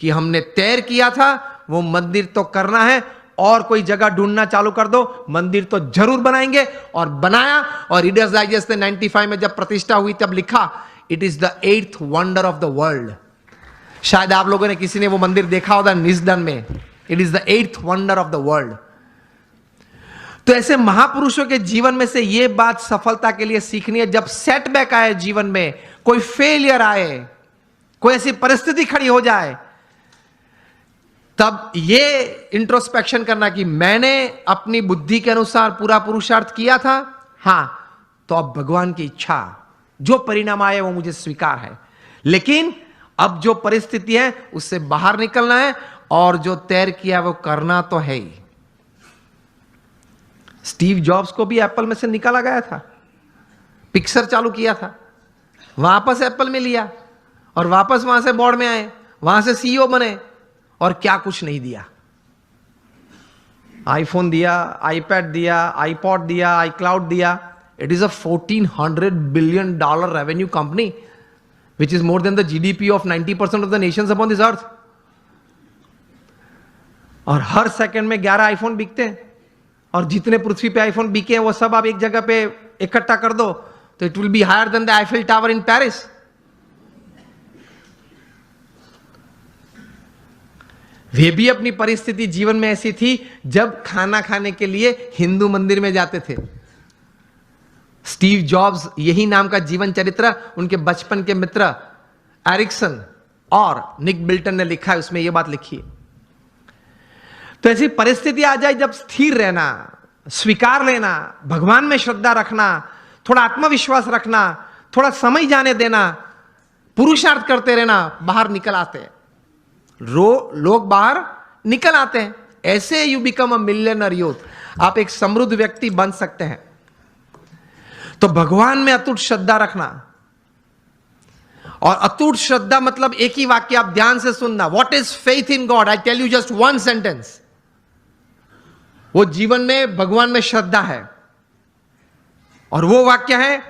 S1: कि हमने तैर किया था, वो मंदिर तो करना है, और कोई जगह ढूंढना चालू कर दो, मंदिर तो जरूर बनाएंगे। और बनाया, और रीडर्स डाइजेस्ट ने 95 में जब प्रतिष्ठा हुई तब लिखा, it is the 8th wonder of the world. शायद आप लोगों ने किसी ने वो मंदिर देखा होगा निस्दन में। It is the 8th wonder of the world. तो ऐसे महापुरुषों के जीवन में से यह बात सफलता के लिए सीखनी है, जब सेटबैक आए जीवन में, कोई फेलियर आए, कोई ऐसी परिस्थिति खड़ी हो जाए, तब यह इंट्रोस्पेक्शन करना कि मैंने अपनी बुद्धि के अनुसार पूरा पुरुषार्थ किया था, हां, तो अब भगवान की इच्छा, जो परिणाम आए वो मुझे स्वीकार है, लेकिन अब जो परिस्थिति है उससे बाहर निकलना है, और जो तैर किया वो करना तो है ही। स्टीव जॉब्स को भी एप्पल में से निकाला गया था, पिक्सर चालू किया था, वापस एप्पल में लिया, और वापस वहां से बोर्ड में आए, वहां से सीईओ बने, और क्या कुछ नहीं दिया। आईफोन दिया, आईपैड दिया, आईपॉड दिया, आईक्लाउड दिया। It is a $1400 billion revenue company, which is more than the GDP of 90% of the nations upon this earth. और हर सेकंड में 11 आईफोन बिकते हैं, और जितने पृथ्वी पे आईफोन बिके हैं वो सब आप एक जगह पे इकट्ठा कर दो तो it will be higher than the Eiffel tower in Paris. वे भी अपनी परिस्थिति जीवन में ऐसी थी जब खाना खाने के लिए हिंदू मंदिर में जाते थे। स्टीव जॉब्स, यही नाम का जीवन चरित्र उनके बचपन के मित्र एरिक्सन और निक बिल्टन ने लिखा है, उसमें यह बात लिखी है। तो ऐसी परिस्थिति आ जाए जब स्थिर रहना, स्वीकार लेना, भगवान में श्रद्धा रखना, थोड़ा आत्मविश्वास रखना, थोड़ा समय जाने देना, पुरुषार्थ करते रहना, बाहर निकल आते हैं। लोग बाहर निकल आते हैं। ऐसे you become a millionaire youth. आप एक समृद्ध व्यक्ति बन सकते हैं। तो भगवान में अटूट श्रद्धा रखना, और अटूट श्रद्धा मतलब एक ही वाक्य आप ध्यान से सुनना। What is faith in God? I tell you just one sentence. वो जीवन में भगवान में श्रद्धा है, और वो वाक्य है,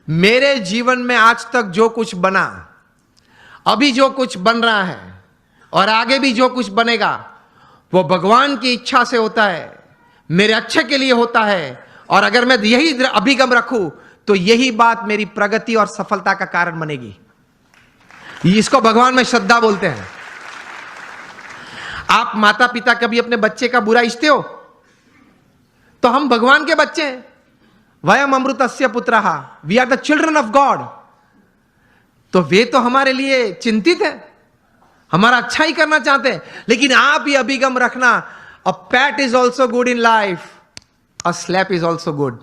S1: मेरे जीवन में आज तक जो कुछ बना, अभी जो कुछ बन रहा है, और आगे भी जो कुछ बनेगा, वो भगवान की इच्छा से होता है, मेरे अच्छे के लिए होता है। और अगर मैं यही अभिगम रखूं तो यही बात मेरी प्रगति और सफलता का कारण बनेगी। इसको भगवान में श्रद्धा बोलते हैं। आप माता पिता कभी अपने बच्चे का बुरा इच्छते हो? तो हम भगवान के बच्चे हैं। वयम अमृतस्य पुत्रः, we are the children of God. तो वे तो हमारे लिए चिंतित है, हमारा अच्छा ही करना चाहते हैं। लेकिन आप ये अभिगम रखना, a pat is also good in life, a slap is also good.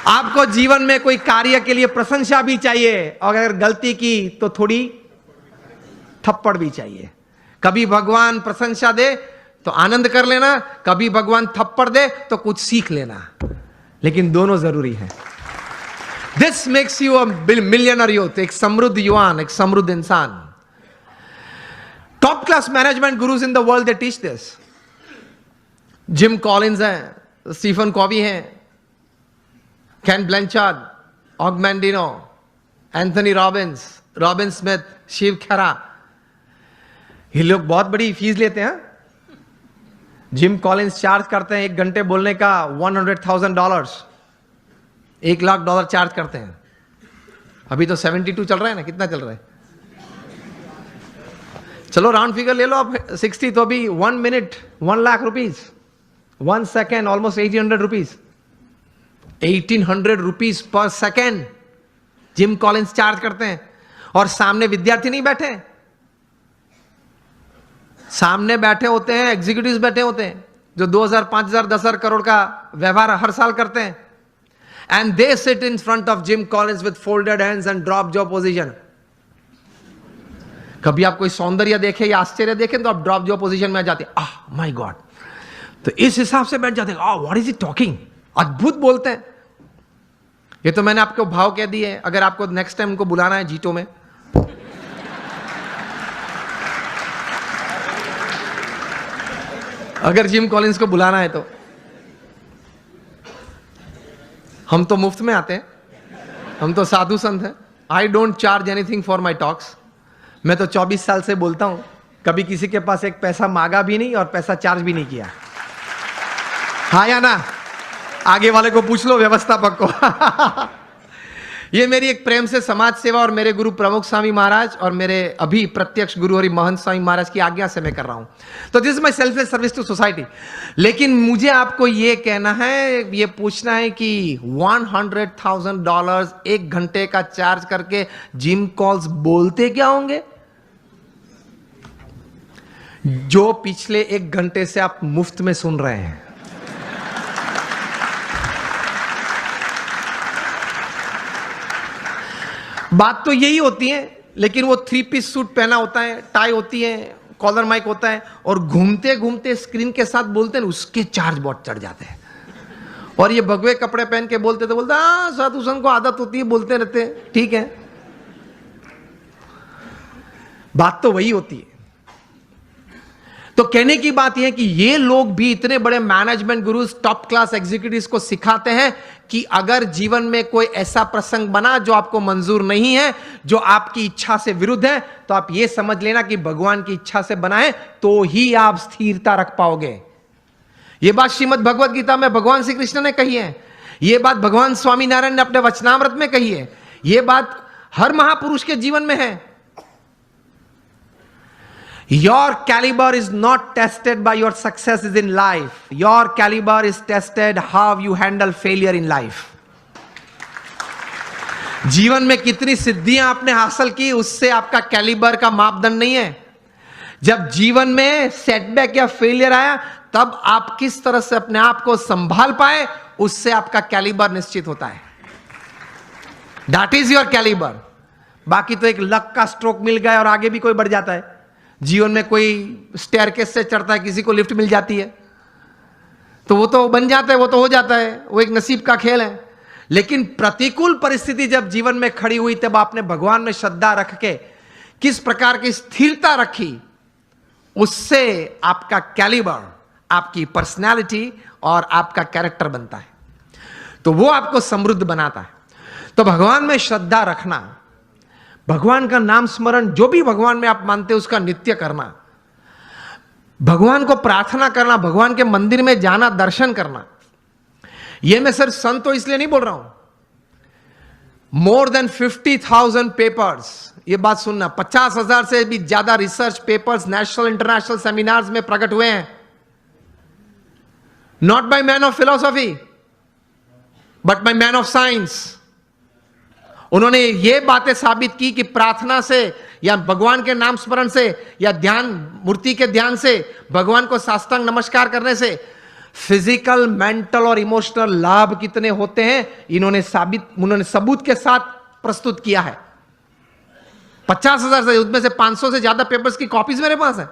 S1: आपको जीवन में कोई कार्य के लिए प्रशंसा भी चाहिए, और अगर गलती की तो थोड़ी थप्पड़ भी चाहिए। कभी भगवान प्रशंसा दे तो आनंद कर लेना, कभी भगवान थप्पड़ दे तो कुछ सीख लेना, लेकिन दोनों जरूरी है। This makes you a millionaire youth, एक समृद्ध युवान, एक समृद्ध इंसान। Top class management gurus in the world they teach this. Jim Collins हैं, स्टीफन कॉवी हैं, Ken Blanchard, Og Mandino, Anthony Robbins, Robin Smith, Shiv Khera, ये लोग बहुत बड़ी फीस लेते हैं। जिम कॉलिंस चार्ज करते हैं 1 घंटे बोलने का $100,000, $1 लाख चार्ज करते हैं। अभी तो 72 चल रहा है ना, कितना चल रहा है? चलो राउंड फिगर ले लो आप, 60, तो अभी 1 मिनट $1 लाख, 1 सेकेंड ऑलमोस्ट ₹1,800, ₹1,800 पर सेकेंड जिम कॉलिंस चार्ज करते हैं। और सामने विद्यार्थी नहीं बैठे, सामने बैठे होते हैं एग्जीक्यूटिव्स बैठे होते हैं जो 2,000, 5,000, 10,000 करोड़ का व्यवहार हर साल करते हैं। And they sit in front of gym Collins with folded hands and drop jaw position. कभी आप कोई सौंदर्य देखे या आश्चर्य देखें तो आप ड्रॉप जॉ पोजीशन में आ जाते हैं, आह माय गॉड। तो इस हिसाब से बैठ जाते हैं, आह व्हाट इज इट टॉकिंग, अद्भुत बोलते हैं। ये तो मैंने आपको भाव कह दिए। अगर आपको नेक्स्ट टाइम उनको बुलाना है जीटो में अगर जिम कॉलिंस को बुलाना है तो हम तो मुफ्त में आते हैं, हम तो साधु संत हैं। I don't charge anything for my talks. मैं तो 24 साल से बोलता हूं, कभी किसी के पास एक पैसा मांगा भी नहीं और पैसा चार्ज भी नहीं किया। हाँ या ना? आगे वाले को पूछ लो, व्यवस्थापक को। ये मेरी एक प्रेम से समाज सेवा और मेरे गुरु प्रमुख स्वामी महाराज और मेरे अभी प्रत्यक्ष गुरु हरि महंत स्वामी महाराज की आज्ञा से मैं कर रहा हूं। तो this is my selfless service to society. लेकिन मुझे आपको ये कहना है, ये पूछना है कि $100,000 एक घंटे का चार्ज करके जिम कॉल्स बोलते क्या होंगे? जो पिछले एक घंटे से आप मुफ्त में सुन रहे हैं। बात तो यही होती है, लेकिन वो 3 पीस सूट पहना होता है, टाई होती है, कॉलर माइक होता है और घूमते घूमते स्क्रीन के साथ बोलते हैं, उसके चार्ज बहुत चढ़ जाते हैं। और ये भगवे कपड़े पहन के बोलते तो बोलते हाँ साधु संत को आदत होती है, बोलते रहते हैं, ठीक है। बात तो वही होती है। तो कहने की बात यह है कि ये लोग भी इतने बड़े management gurus, top class executives को सिखाते हैं कि अगर जीवन में कोई ऐसा प्रसंग बना जो आपको मंजूर नहीं है, जो आपकी इच्छा से विरुद्ध है, तो आप ये समझ लेना कि भगवान की इच्छा से बना है, तो ही आप स्थिरता रख पाओगे। यह बात श्रीमद् भगवद गीता में भगवान श्री कृष्ण ने कही है, यह बात भगवान स्वामी नारायण ने अपने वचनामृत में कही है, यह बात हर महापुरुष के जीवन में है। Your caliber is not tested by your successes in life. Your caliber is tested how you handle failure in life. जीवन में कितनी सिद्धियां आपने हासिल की, उससे आपका कैलिबर का मापदंड नहीं है। जब जीवन में सेटबैक या फेलियर आया, तब आप किस तरह से अपने आप को संभाल पाए, उससे आपका कैलिबर निश्चित होता है। That is your caliber. बाकी तो एक लक का स्ट्रोक मिल गया और आगे भी कोई बढ़ जाता है। जीवन में कोई स्टेयरकेस से चढ़ता है, किसी को लिफ्ट मिल जाती है, तो वो तो बन जाता है, वो तो हो जाता है, वो एक नसीब का खेल है। लेकिन प्रतिकूल परिस्थिति जब जीवन में खड़ी हुई, तब आपने भगवान में श्रद्धा रख के किस प्रकार की स्थिरता रखी, उससे आपका कैलिबर, आपकी पर्सनैलिटी और आपका कैरेक्टर बनता है, तो वो आपको समृद्ध बनाता है। तो भगवान में श्रद्धा रखना, भगवान का नाम स्मरण, जो भी भगवान में आप मानते हो उसका नित्य करना, भगवान को प्रार्थना करना, भगवान के मंदिर में जाना, दर्शन करना। यह मैं सिर्फ संत तो इसलिए नहीं बोल रहा हूं। मोर देन 50,000 पेपर्स, यह बात सुनना, 50,000 से भी ज्यादा research papers national international seminars में प्रकट हुए हैं। Not by man of philosophy but by man of science. उन्होंने ये बातें साबित की कि प्रार्थना से या भगवान के नाम स्मरण से या ध्यान, मूर्ति के ध्यान से, भगवान को साष्टांग नमस्कार करने से फिजिकल, मेंटल और इमोशनल लाभ कितने होते हैं, उन्होंने सबूत के साथ प्रस्तुत किया है। 50,000 से, उसमें से 500 से ज्यादा पेपर्स की कॉपीज मेरे पास है।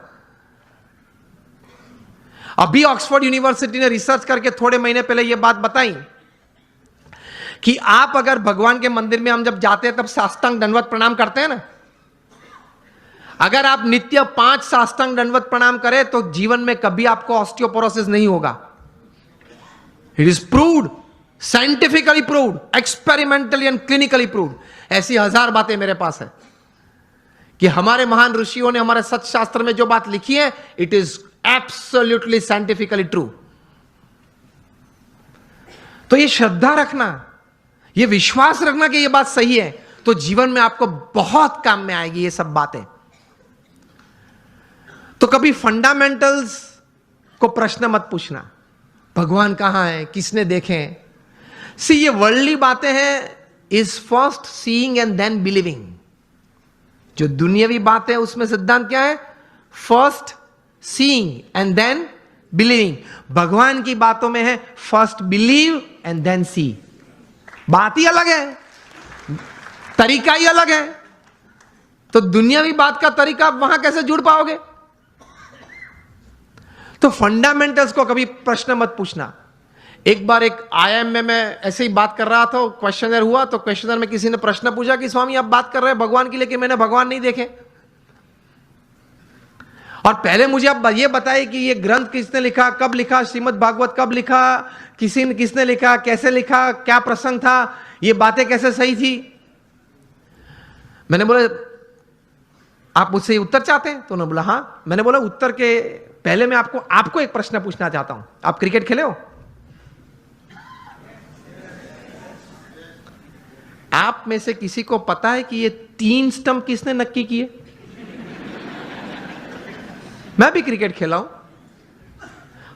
S1: अभी ऑक्सफोर्ड यूनिवर्सिटी ने रिसर्च करके थोड़े महीने पहले यह बात बताई कि आप अगर भगवान के मंदिर में हम जब जाते हैं तब साष्टांग दंडवत प्रणाम करते हैं ना, अगर आप नित्य 5 साष्टांग दंडवत प्रणाम करें तो जीवन में कभी आपको ऑस्टियोपोरोसिस नहीं होगा। It is proved, scientifically proved, experimentally and clinically proved. ऐसी 1000 बातें मेरे पास है कि हमारे महान ऋषियों ने हमारे सत्य शास्त्र में जो बात लिखी है, it is absolutely scientifically true. तो ये श्रद्धा रखना, ये विश्वास रखना कि ये बात सही है, तो जीवन में आपको बहुत काम में आएगी ये सब बातें। तो कभी फंडामेंटल्स को प्रश्न मत पूछना, भगवान कहां है, किसने देखे। सी, ये वर्ल्डली बातें हैं, is first seeing and then believing. जो दुनियावी बातें हैं उसमें सिद्धांत क्या है? First seeing and then believing. भगवान की बातों में है first believe and then see. बात ही अलग है, तरीका ही अलग है। तो दुनियावी बात का तरीका आप वहां कैसे जुड़ पाओगे? तो फंडामेंटल्स को कभी प्रश्न मत पूछना। एक बार एक आईआईएम में मैं ऐसे ही बात कर रहा था, क्वेश्चनर हुआ, तो क्वेश्चनर में किसी ने प्रश्न पूछा कि स्वामी आप बात कर रहे हैं भगवान की, लेकिन मैंने भगवान नहीं देखे। और पहले मुझे आप ये बताइए कि ये ग्रंथ किसने लिखा, कब लिखा, श्रीमद् भागवत कब लिखा, किसने लिखा, कैसे लिखा, क्या प्रसंग था, ये बातें कैसे सही थी। मैंने बोला आप मुझसे उत्तर चाहते हैं? तो उन्होंने बोला हां। मैंने बोला उत्तर के पहले मैं आपको एक प्रश्न पूछना चाहता हूं। आप क्रिकेट खेले हो? आप में से किसी को पता है कि ये 3 स्टंप किसने नक्की किए? मैं भी क्रिकेट खेला हूं।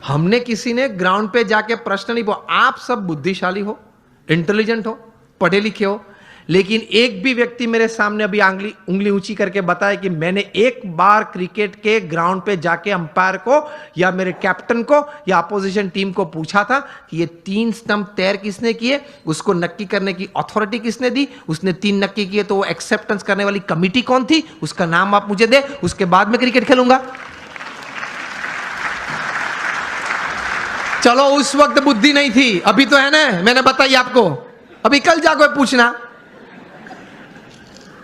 S1: हमने किसी ने ग्राउंड पे जाके प्रश्न नहीं पूछा। आप सब बुद्धिशाली हो, इंटेलिजेंट हो, पढ़े लिखे हो, लेकिन एक भी व्यक्ति मेरे सामने अभी उंगली ऊंची करके बताए कि मैंने एक बार क्रिकेट के ग्राउंड पे जाके अंपायर को या मेरे कैप्टन को या अपोजिशन टीम को पूछा था कि ये 3 स्टंप तैर किसने किए, उसको नक्की करने की अथॉरिटी किसने दी, उसने 3 नक्की किए तो वो एक्सेप्टेंस करने वाली कमिटी कौन थी, उसका नाम आप मुझे दे, उसके बाद मैं क्रिकेट खेलूंगा। चलो उस वक्त बुद्धि नहीं थी, अभी तो है ना, मैंने बताई आपको। अभी कल जाकर पूछना।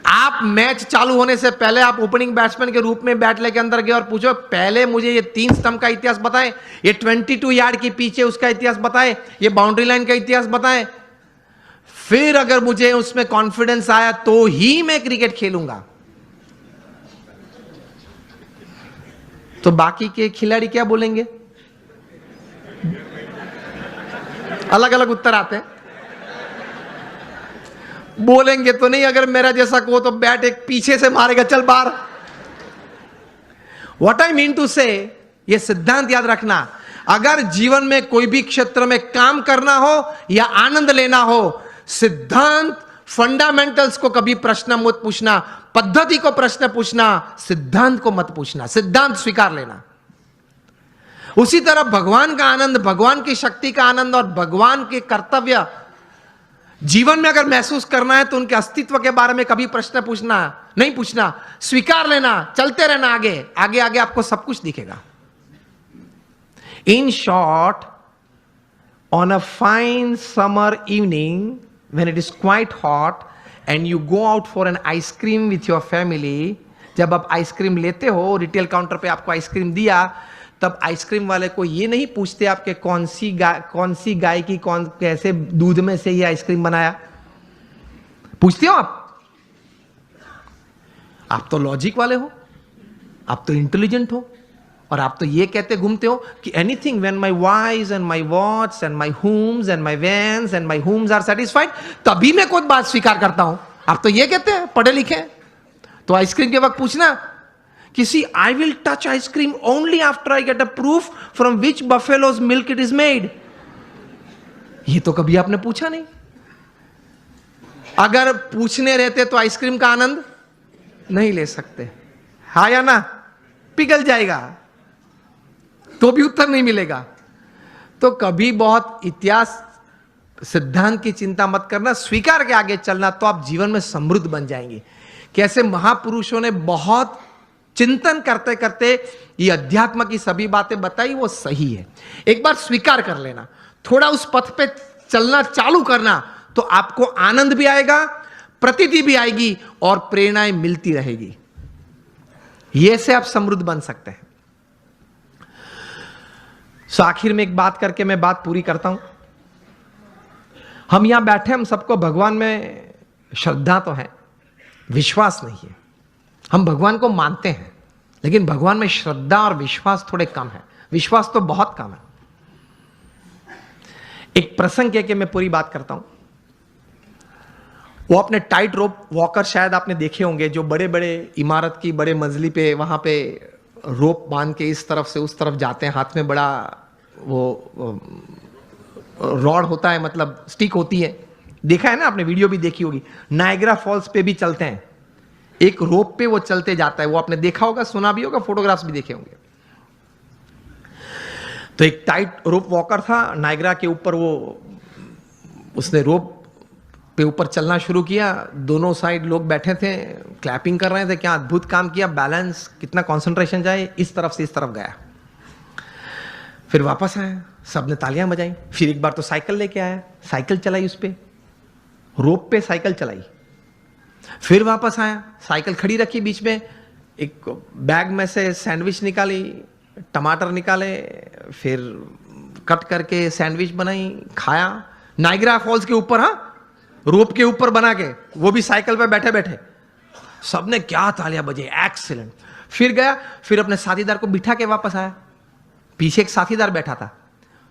S1: आप मैच चालू होने से पहले आप ओपनिंग बैट्समैन के रूप में बैट लेके अंदर गए और पूछो पहले मुझे ये 3 स्टंप का इतिहास बताएं, ये 22 यार्ड के पीछे उसका इतिहास बताएं, ये बाउंड्री लाइन का इतिहास बताएं। फिर अगर मुझे उसमें कॉन्फिडेंस आया तो ही मैं क्रिकेट खेलूंगा। तो बाकी के खिलाड़ी क्या बोलेंगे? अलग अलग उत्तर आते हैं। बोलेंगे तो नहीं, अगर मेरा जैसा को तो बैट एक पीछे से मारेगा, चल बाहर। व्हाट आई मीन टू से, ये सिद्धांत याद रखना, अगर जीवन में कोई भी क्षेत्र में काम करना हो या आनंद लेना हो, सिद्धांत फंडामेंटल्स को कभी प्रश्न मत पूछना, पद्धति को प्रश्न पूछना, सिद्धांत को मत पूछना, सिद्धांत स्वीकार लेना। उसी तरह भगवान का आनंद, भगवान की शक्ति का आनंद और भगवान के कर्तव्य जीवन में अगर महसूस करना है तो उनके अस्तित्व के बारे में कभी प्रश्न पूछना नहीं, पूछना, स्वीकार लेना, चलते रहना, आगे आगे आगे आपको सब कुछ दिखेगा। In short, on a fine summer evening when it is quite hot and you go out for an ice cream with your family, जब आप आइसक्रीम लेते हो, रिटेल काउंटर पे आपको आइसक्रीम दिया, तब आइसक्रीम वाले को ये नहीं पूछते आपके कौन सी गाय की कैसे दूध में से ये आइसक्रीम बनाया। पूछते हो आप तो लॉजिक वाले हो, आप तो इंटेलिजेंट हो, और आप तो ये कहते घूमते हो कि anything when my wives and my watts and my homes and my vans and my homes are satisfied, तभी मैं कोई बात स्वीकार करता हूं। आप तो ये कहते हैं, पढ़े लिखे। तो आइसक्रीम के वक्त पूछना किसी, I will touch ice cream only after I get a proof from which buffaloes milk it is made. ये तो कभी आपने पूछा नहीं। अगर पूछने रहते तो आइसक्रीम का आनंद नहीं ले सकते, हाँ या ना? पिघल जाएगा तो भी उत्तर नहीं मिलेगा। तो कभी बहुत इतिहास सिद्धांत की चिंता मत करना, स्वीकार के आगे चलना, तो आप जीवन में समृद्ध बन जाएंगे। कैसे महापुरुषों ने बहुत चिंतन करते करते ये अध्यात्म की सभी बातें बताई, वो सही है। एक बार स्वीकार कर लेना, थोड़ा उस पथ पे चलना चालू करना, तो आपको आनंद भी आएगा, प्रतीति भी आएगी और प्रेरणाएं मिलती रहेगी। ये से आप समृद्ध बन सकते हैं। सो आखिर में एक बात करके मैं बात पूरी करता हूं। हम यहां बैठे, हम सबको भगवान में श्रद्धा तो है, विश्वास नहीं है। हम भगवान को मानते हैं, लेकिन भगवान में श्रद्धा और विश्वास थोड़े कम है। विश्वास तो बहुत कम है। एक प्रसंग कह के मैं पूरी बात करता हूं। वो अपने टाइट रोप वॉकर शायद आपने देखे होंगे, जो बड़े बड़े इमारत की बड़े मंजिली पे वहां पे रोप बांध के इस तरफ से उस तरफ जाते हैं। हाथ में बड़ा वो रॉड होता है, मतलब स्टिक होती है। देखा है ना आपने, वीडियो भी देखी होगी। नायग्रा फॉल्स पे भी चलते हैं, एक रोप पे वो चलते जाता है। वो आपने देखा होगा, सुना भी होगा, फोटोग्राफ्स भी देखे होंगे। तो एक टाइट रोप वॉकर था नायग्रा के ऊपर, वो उसने रोप पे ऊपर चलना शुरू किया। दोनों साइड लोग बैठे थे, क्लैपिंग कर रहे थे, क्या अद्भुत काम किया, बैलेंस, कितना कंसंट्रेशन जाए, इस तरफ से इस तरफ गया। फिर वापस आया, सबने तालियां बजाई। फिर एक बार तो साइकिल लेके आया, साइकिल चलाई, उस पे रोप पे साइकिल चलाई। फिर वापस आया, साइकिल खड़ी रखी बीच में, एक बैग में से सैंडविच निकाली, टमाटर निकाले, फिर कट करके सैंडविच बनाई, खाया नाइग्रा फॉल्स के ऊपर, हाँ, रोप के ऊपर बना के, वो भी साइकिल पे बैठे बैठे। सबने क्या तालियां बजे, एक्सीलेंट। फिर गया, फिर अपने साथीदार को बिठा के वापस आया। पीछे एक साथीदार बैठा था,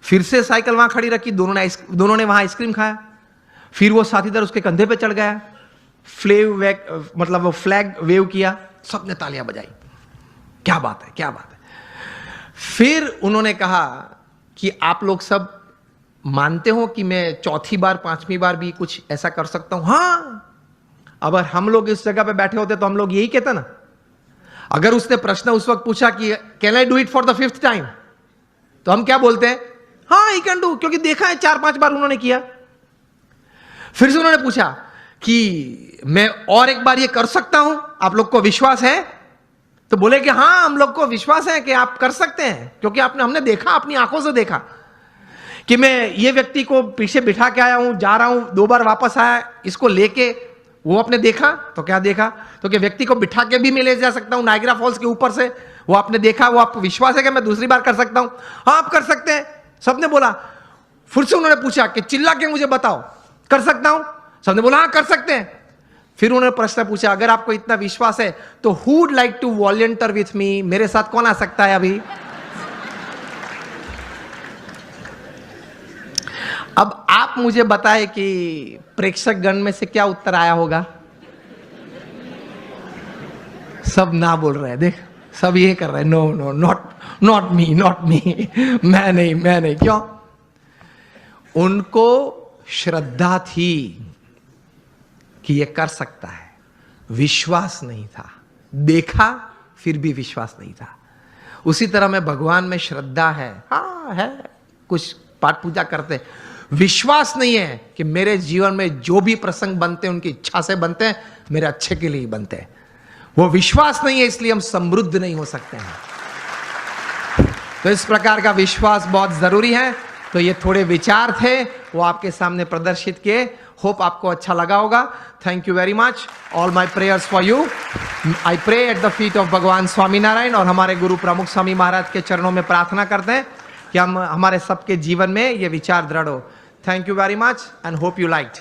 S1: फिर से साइकिल वहां खड़ी रखी, दोनों ने वहां आइसक्रीम खाया। फिर वो साथीदार उसके कंधे पे चढ़ गया, मतलब वो फ्लैग वेव किया, सबने तालियां बजाई। क्या बात है, क्या बात है। फिर उन्होंने कहा कि आप लोग सब मानते हो कि मैं चौथी बार पांचवी बार भी कुछ ऐसा कर सकता हूं? हाँ, अगर हम लोग इस जगह पे बैठे होते तो हम लोग यही कहते ना। अगर उसने प्रश्न उस वक्त पूछा कि can I do it for the 5th time, तो हम क्या बोलते हैं? हाँ, ही कैन डू, क्योंकि देखा है 4-5 बार उन्होंने किया। फिर से उन्होंने पूछा कि मैं और एक बार ये कर सकता हूं, आप लोग को विश्वास है? तो बोले कि हाँ, हम लोग को विश्वास है कि आप कर सकते हैं, क्योंकि हमने देखा, अपनी आंखों से देखा कि मैं ये व्यक्ति को पीछे बिठा के आया हूं, जा रहा हूं, 2 बार वापस आया, इसको लेके। वो आपने देखा, तो क्या देखा? तो कि व्यक्ति को बिठा के भी मैं ले जा सकता हूं नाइग्रा फॉल्स के ऊपर से। वो आपने देखा, वो आपको विश्वास है कि मैं दूसरी बार कर सकता हूं? हाँ, आप कर सकते हैं, सबने बोला। फिर से उन्होंने पूछा कि चिल्ला के मुझे बताओ, कर सकता हूं? सबने बोला हाँ, कर सकते हैं। फिर उन्होंने प्रश्न पूछा, अगर आपको इतना विश्वास है तो who would like to volunteer with me, मेरे साथ कौन आ सकता है अभी? अब आप मुझे बताएं कि प्रेक्षक गण में से क्या उत्तर आया होगा? सब ना बोल रहे हैं, देख, सब ये कर रहे हैं, नो नो, नॉट मी, मैं नहीं। क्यों? उनको श्रद्धा थी कि ये कर सकता है, विश्वास नहीं था। देखा, फिर भी विश्वास नहीं था। उसी तरह में भगवान में श्रद्धा है, हाँ है, कुछ पाठ पूजा करते, विश्वास नहीं है कि मेरे जीवन में जो भी प्रसंग बनते हैं उनकी इच्छा से बनते हैं, मेरे अच्छे के लिए ही बनते हैं। वो विश्वास नहीं है, इसलिए हम समृद्ध नहीं हो सकते हैं। तो इस प्रकार का विश्वास बहुत जरूरी है। तो ये थोड़े विचार थे, वो आपके सामने प्रदर्शित किए। होप आपको अच्छा लगा होगा। Thank you very much. All my prayers for you. I pray at the feet of भगवान स्वामीनारायण, और हमारे गुरु प्रमुख स्वामी महाराज के चरणों में प्रार्थना करते हैं कि हम हमारे सबके जीवन में ये विचार दृढ़ हो। Thank you very much and hope you liked.